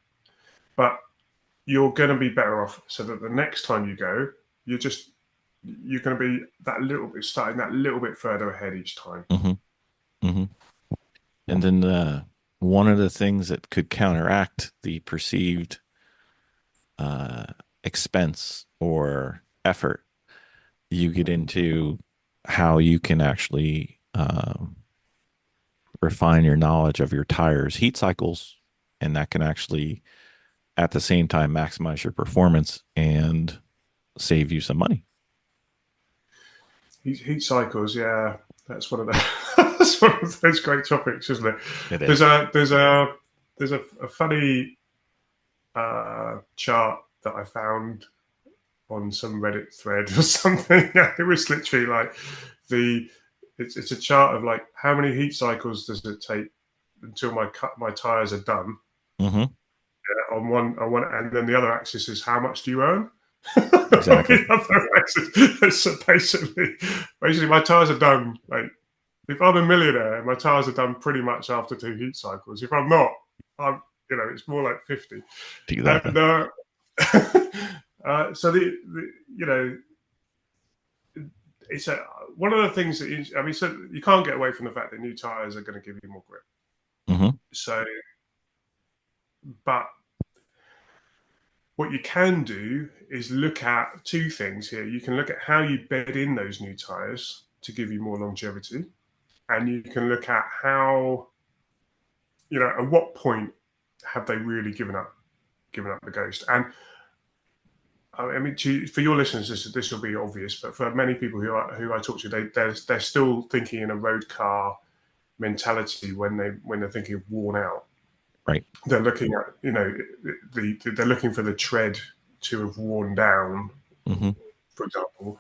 but you're going to be better off so that the next time you go, you're going to be starting that little bit further ahead each time. And then one of the things that could counteract the perceived expense or effort, you get into how you can actually refine your knowledge of your tires' heat cycles, and that can actually at the same time maximize your performance and save you some money. Heat cycles, yeah, that's one of the that's one of those great topics, isn't it? It is. There's a funny chart that I found on some Reddit thread or something. It was literally like it's a chart of like how many heat cycles does it take until my tires are done. On one, and then the other axis is how much do you earn. Exactly. So basically, my tires are done. Like, if I'm a millionaire, my tires are done pretty much after 2 heat cycles. If I'm not, it's more like 50. Exactly. And, so it's one of the things that so you can't get away from the fact that new tires are going to give you more grip. So, but what you can do is look at 2 things here. You can look at how you bed in those new tires to give you more longevity. and you can look at how, at what point have they really given up the ghost. And I mean, for your listeners, this will be obvious, but for many people who I talk to, they're still thinking in a road car mentality when they're thinking of worn out. Right. They're looking at, they're looking for the tread to have worn down, for example.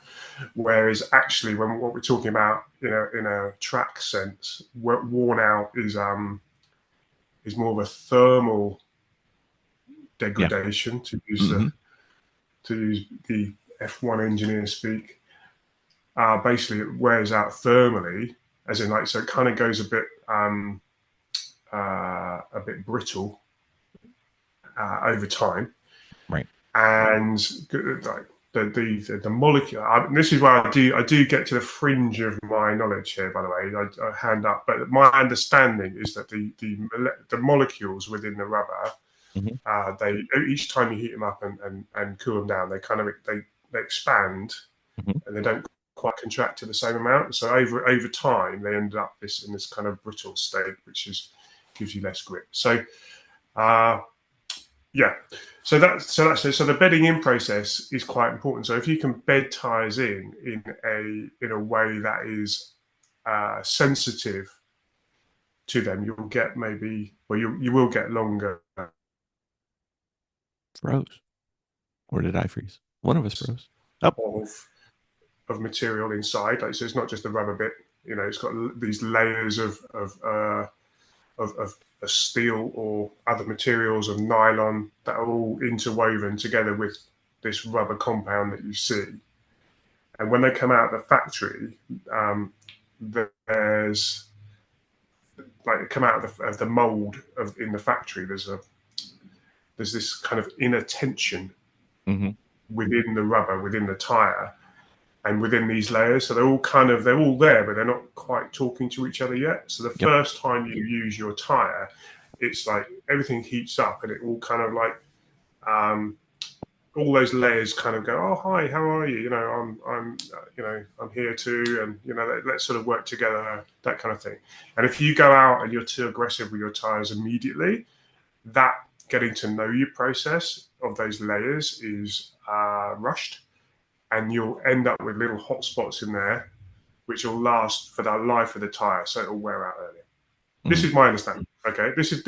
Whereas actually, what we're talking about, in a track sense, worn out is more of a thermal degradation, to use the F1 engineer speak. Basically, it wears out thermally, as in so it kind of goes a bit brittle over time, right? And the molecule. This is where I do get to the fringe of my knowledge here. By the way, I hand up, but my understanding is that the molecules within the rubber, they each time you heat them up and cool them down, they expand, and they don't quite contract to the same amount. So over time, they end up in this kind of brittle state, which gives you less grip. So, yeah. So the bedding in process is quite important. So if you can bed tires in a way that is sensitive to them, you'll get you will get longer. Froze, or did I freeze? One of us froze. Of material inside, so it's not just the rubber bit. It's got these layers of steel or other materials of nylon that are all interwoven together with this rubber compound that you see. And when they come out of the factory, there's come out of the mold in the factory. There's this kind of inner tension within the rubber, within the tire, and within these layers. So they're all there, but they're not quite talking to each other yet. So the first time you use your tire, it's like everything heats up, and it all kind of all those layers kind of go, oh, hi, how are you? I'm here too. And, let's sort of work together, that kind of thing. And if you go out and you're too aggressive with your tires immediately, that getting to know you process of those layers is rushed. And you'll end up with little hot spots in there, which will last for the life of the tire, so it'll wear out earlier. This is my understanding. Okay, this is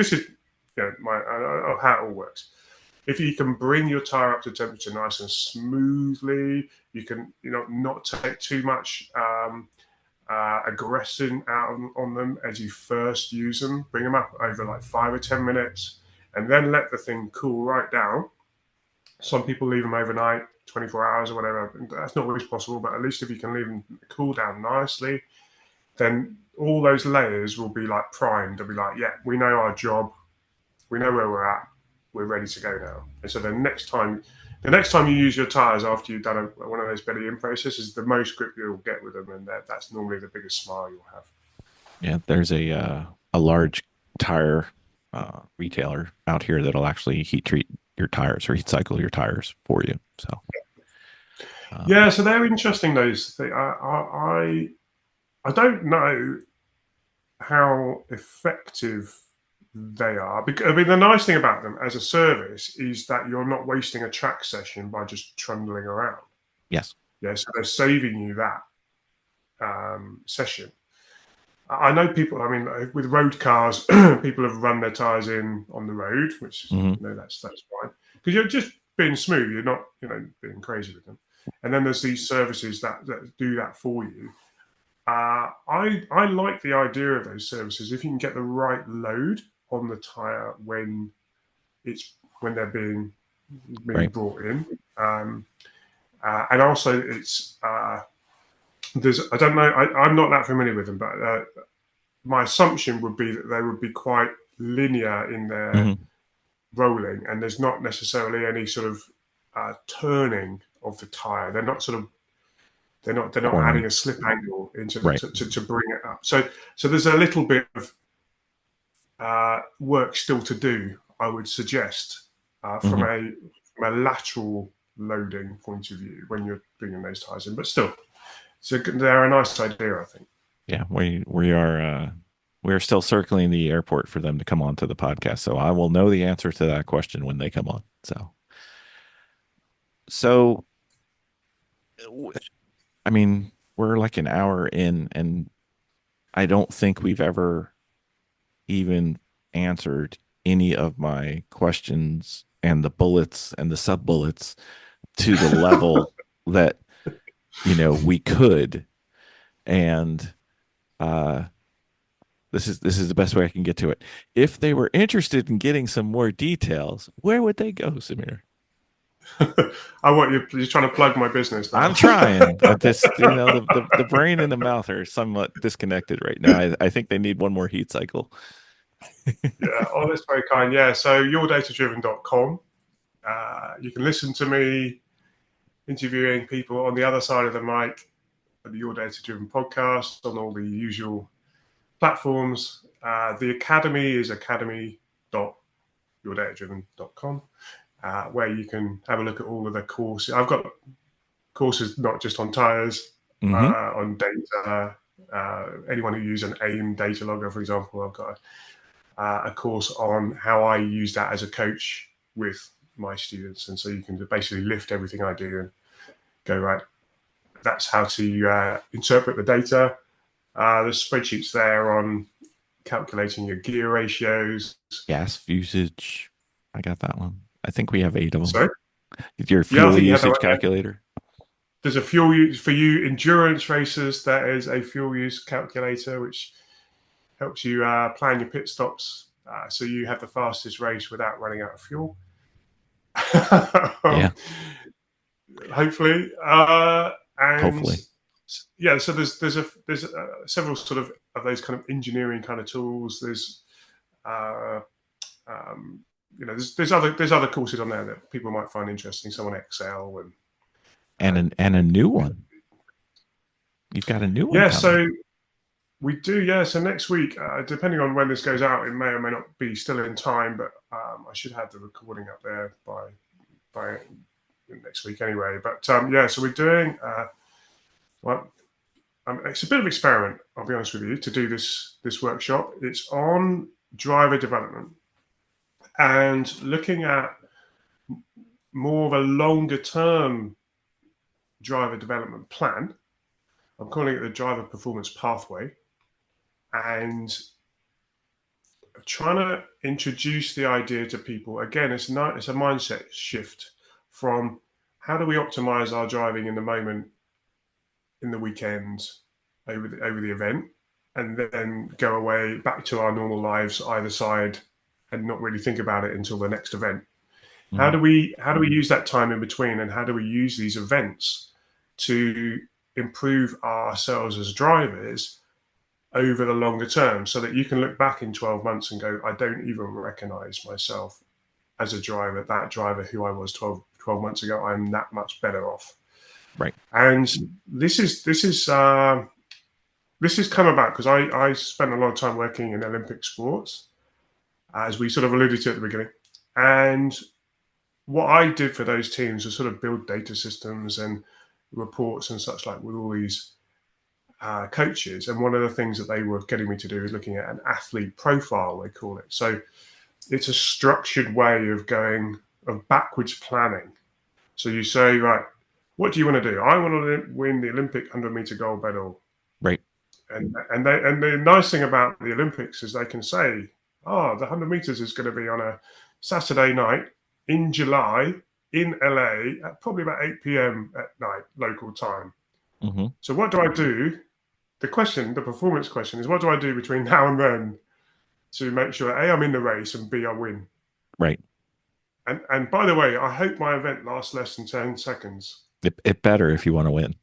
how it all works. If you can bring your tire up to temperature nice and smoothly, you can not take too much aggression out on them as you first use them. Bring them up over 5 or 10 minutes, and then let the thing cool right down. Some people leave them overnight, 24 hours or whatever. That's not always possible, but at least if you can leave them cool down nicely, then all those layers will be primed. They'll be yeah, we know our job, we know where we're at, we're ready to go now. And so the next time you use your tires after you've done one of those bedding in processes, the most grip you'll get with them, and that's normally the biggest smile you'll have. Yeah, there's a large tire retailer out here that'll actually heat treat your tires or heat cycle your tires for you. So so they're interesting. Those I don't know how effective they are, because I mean the nice thing about them as a service is that you're not wasting a track session by just trundling around. Yes. Yeah, so they're saving you that session. I know people. I mean, with road cars, people have run their tires in on the road, which that's fine because you're just being smooth. You're not being crazy with them. And then there's these services that do that for you. I like the idea of those services if you can get the right load on the tire when they're being brought in, and also it's. I don't know. I'm not that familiar with them, but my assumption would be that they would be quite linear in their rolling, and there's not necessarily any sort of turning of the tire. They're not adding a slip angle into to bring it up. So there's a little bit of work still to do, I would suggest, from a lateral loading point of view when you're bringing those tires in, but still. So they're a nice idea, I think. Yeah, we're still circling the airport for them to come on to the podcast. So I will know the answer to that question when they come on. So w- I mean, we're like an hour in, and I don't think we've ever even answered any of my questions and the bullets and the sub bullets to the level that we could. And uh this is the best way I can get to it. If they were interested in getting some more details, where would they go, Samir? I want you. You're trying to plug my business now. I'm trying. I just, the brain and the mouth are somewhat disconnected right now. I think they need one more heat cycle. Yeah. Oh, that's very kind. Yeah. So yourdatadriven.com. You can listen to me interviewing people on the other side of the mic at the Your Data Driven podcast on all the usual platforms. The academy is academy.yourdatadriven.com, where you can have a look at all of the courses. I've got courses not just on tires, Hmm. on data. Anyone who uses an AIM data logger, for example, I've got a course on how I use that as a coach with my students. And so you can basically lift everything I do and go, right, that's how to interpret the data. There's spreadsheets there on calculating your gear ratios. Gas usage. I got that one. I think we have 8 of them. So, Your yeah, I fuel think you had that usage one there. calculator. There's a fuel use for you endurance races. There is a fuel use calculator which helps you plan your pit stops, so you have the fastest race without running out of fuel. Yeah, um, hopefully, and hopefully. yeah. So there's several sort of those kind of engineering kind of tools. There's uh, um, there's other courses on there that people might find interesting. Some on Excel and And a new one. You've got a new one yeah. coming. So we do, yeah. So next week, depending on when this goes out, it may or may not be still in time, but I should have the recording up there by next week anyway. But yeah, so we're doing well. It's a bit of an experiment. I'll be honest with you to do this workshop. It's on driver development and looking at more of a longer term driver development plan. I'm calling it the driver performance pathway, and trying to introduce the idea to people. Again, it's a mindset shift from how do we optimize our driving in the moment, in the weekends, over the event, and then go away back to our normal lives either side and not really think about it until the next event. Mhm. How do we use that time in between, and how do we use these events to improve ourselves as drivers over the longer term, so that you can look back in 12 months and go, I don't even recognize myself as a driver, that driver who I was 12 months ago. I'm that much better off. Right. And this has come about because I spent a lot of time working in Olympic sports, as we sort of alluded to at the beginning. And what I did for those teams was sort of build data systems and reports and such like with all these coaches. And one of the things that they were getting me to do is looking at an athlete profile, they call it. So it's a structured way of backwards planning. So you say, right, what do you want to do? I want to win the Olympic 100-meter gold medal. Right. And the nice thing about the Olympics is they can say, oh, the 100 meters is going to be on a Saturday night in July in LA at probably about 8 p.m. at night, local time. Hmm. So what do I do? The performance question is, what do I do between now and then to make sure A, I'm in the race, and B, I win? Right. And by the way, I hope my event lasts less than 10 seconds. It better if you want to win.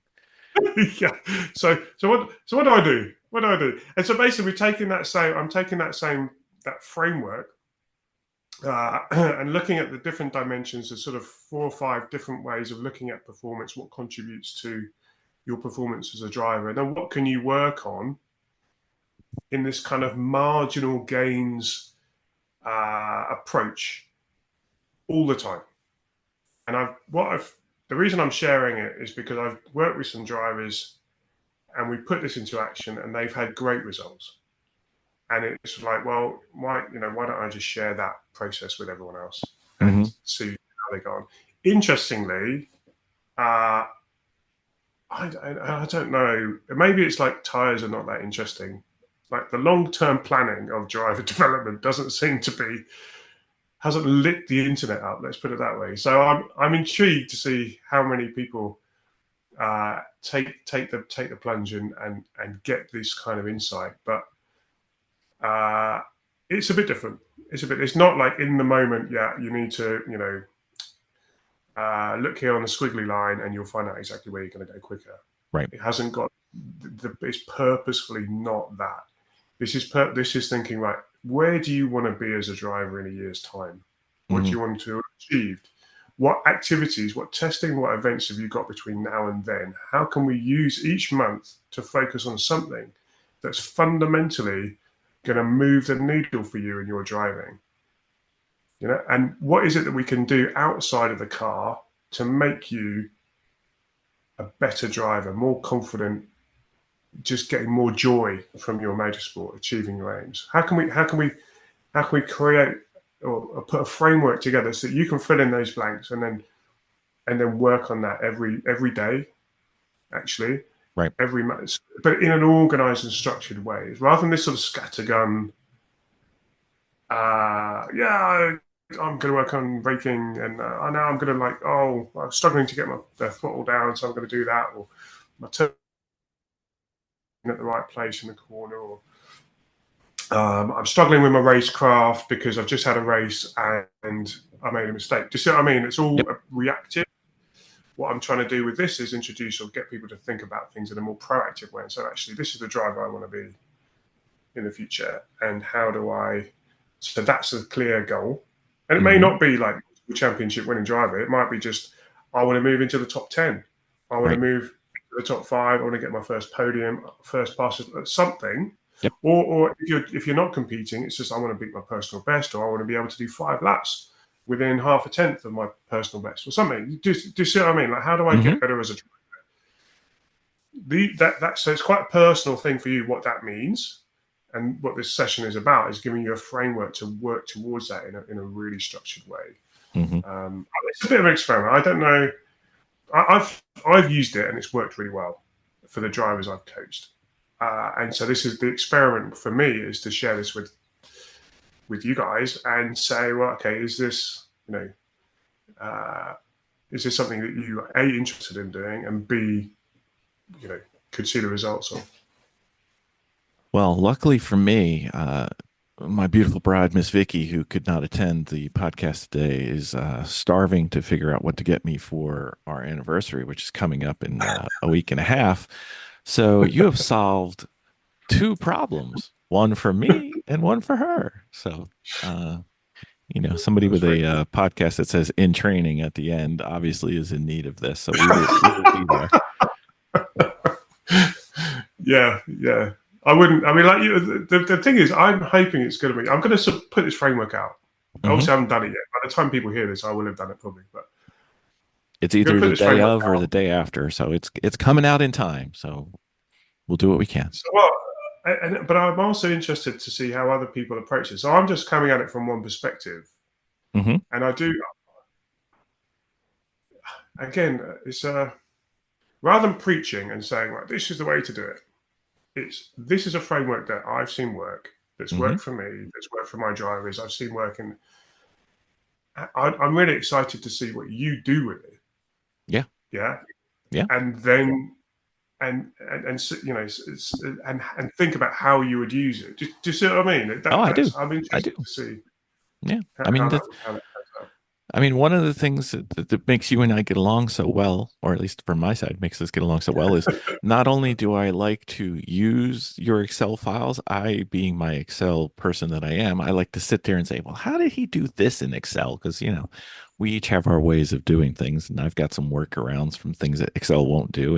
Yeah. So what do I do? What do I do? And so basically, I'm taking that framework and looking at the different dimensions of sort of 4 or 5 different ways of looking at performance. What contributes to your performance as a driver, and then what can you work on in this kind of marginal gains approach all the time. And the reason I'm sharing it is because I've worked with some drivers and we put this into action, and they've had great results. And it's like, well, why don't I just share that process with everyone else and see how they go on? Interestingly, I don't know. Maybe it's like tires are not that interesting. Like the long-term planning of driver development hasn't lit the internet up. Let's put it that way. So I'm intrigued to see how many people take the plunge and get this kind of insight. But it's a bit different. It's not like in the moment. Yeah, you need to look here on the squiggly line, and you'll find out exactly where you're going to go quicker. Right. It hasn't got. It's purposefully not that. This is thinking, right, where do you want to be as a driver in a year's time? What do you want to achieve? What activities, what testing, what events have you got between now and then? How can we use each month to focus on something that's fundamentally going to move the needle for you in your driving? And what is it that we can do outside of the car to make you a better driver, more confident, just getting more joy from your motorsport, achieving your aims? How can we create or put a framework together so that you can fill in those blanks and then work on that every day, actually, right, every month, but in an organized and structured way, rather than this sort of scattergun. I'm going to work on braking, and I know I'm going to I'm struggling to get the throttle down, so I'm going to do that, or my turn at the right place in the corner, or I'm struggling with my racecraft because I've just had a race and I made a mistake. Do you see what I mean? It's all reactive. What I'm trying to do with this is introduce or get people to think about things in a more proactive way. And so actually, this is the driver I want to be in the future. And how do I... So that's a clear goal. And it may not be like a championship winning driver. It might be just, I want to move into the top 10. I want to move to the top 5. I want to get my first podium, first pass, something. Yep. Or if you're not competing, it's just I want to beat my personal best, or I want to be able to do 5 laps within half a tenth of my personal best, or something. Do you see what I mean? Like, how do I get better as a driver? So it's quite a personal thing for you what that means, and what this session is about is giving you a framework to work towards that in a really structured way. It's a bit of an experiment. I don't know. I've used it and it's worked really well for the drivers I've coached. And so this is the experiment for me, is to share this with you guys and say, well, okay, is this something that you are A, interested in doing, and B, could see the results of? Well, luckily for me, my beautiful bride, Miss Vicky, who could not attend the podcast today, is starving to figure out what to get me for our anniversary, which is coming up in a week and a half. So you have solved 2 problems, one for me and one for her. So, somebody with a podcast that says "in training" at the end obviously is in need of this. So we will be there. Yeah. I wouldn't. I mean, like the thing is, I'm hoping it's going to be. I'm going to put this framework out. Obviously, I haven't done it yet. By the time people hear this, I will have done it probably. But it's either the day of or the day after, so it's coming out in time. So we'll do what we can. So, but I'm also interested to see how other people approach it. So I'm just coming at it from one perspective, and I do. Again, it's rather than preaching and saying, like, this is the way to do it. This is a framework that I've seen work, that's worked for me, that's worked for my drivers. I've seen work, and I'm really excited to see what you do with it. Yeah. And then and think about how you would use it. Do you see what I mean? I do. I'm interested to see. Yeah. I mean, one of the things that makes you and I get along so well, or at least from my side makes us get along so well, is not only do I like to use your Excel files, I, being my Excel person that I am, I like to sit there and say, well, how did he do this in Excel? Because, we each have our ways of doing things, and I've got some workarounds from things that Excel won't do.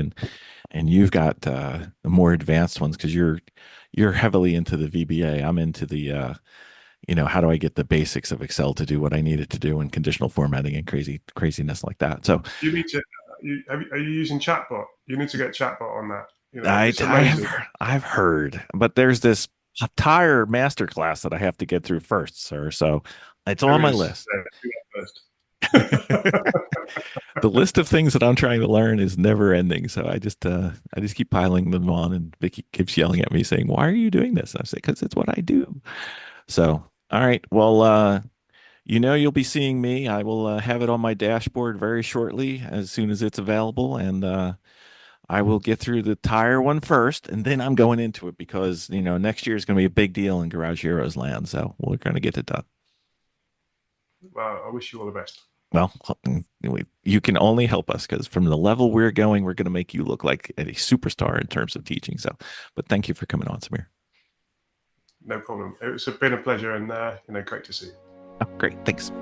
And you've got the more advanced ones because you're heavily into the VBA. I'm into the how do I get the basics of Excel to do what I need it to do, and conditional formatting and craziness like that. So you need to. Are you using Chatbot? You need to get Chatbot on that. You know, it's amazing. I've heard, but there's this tire masterclass that I have to get through first, sir. So it's on There my is. list. Do that first. The list of things that I'm trying to learn is never ending. So I just keep piling them on, and Vicky keeps yelling at me saying, "Why are you doing this?" And I say, "Because it's what I do." So, all right. Well, you'll be seeing me. I will have it on my dashboard very shortly as soon as it's available. And I will get through the tire one first, and then I'm going into it because, next year is going to be a big deal in Garage Heroes land. So we're going to get it done. Well, I wish you all the best. Well, you can only help us because from the level we're going, we're going to make you look like a superstar in terms of teaching. So, but thank you for coming on, Samir. No problem. It's been a pleasure and, great to see you. Oh, great. Thanks.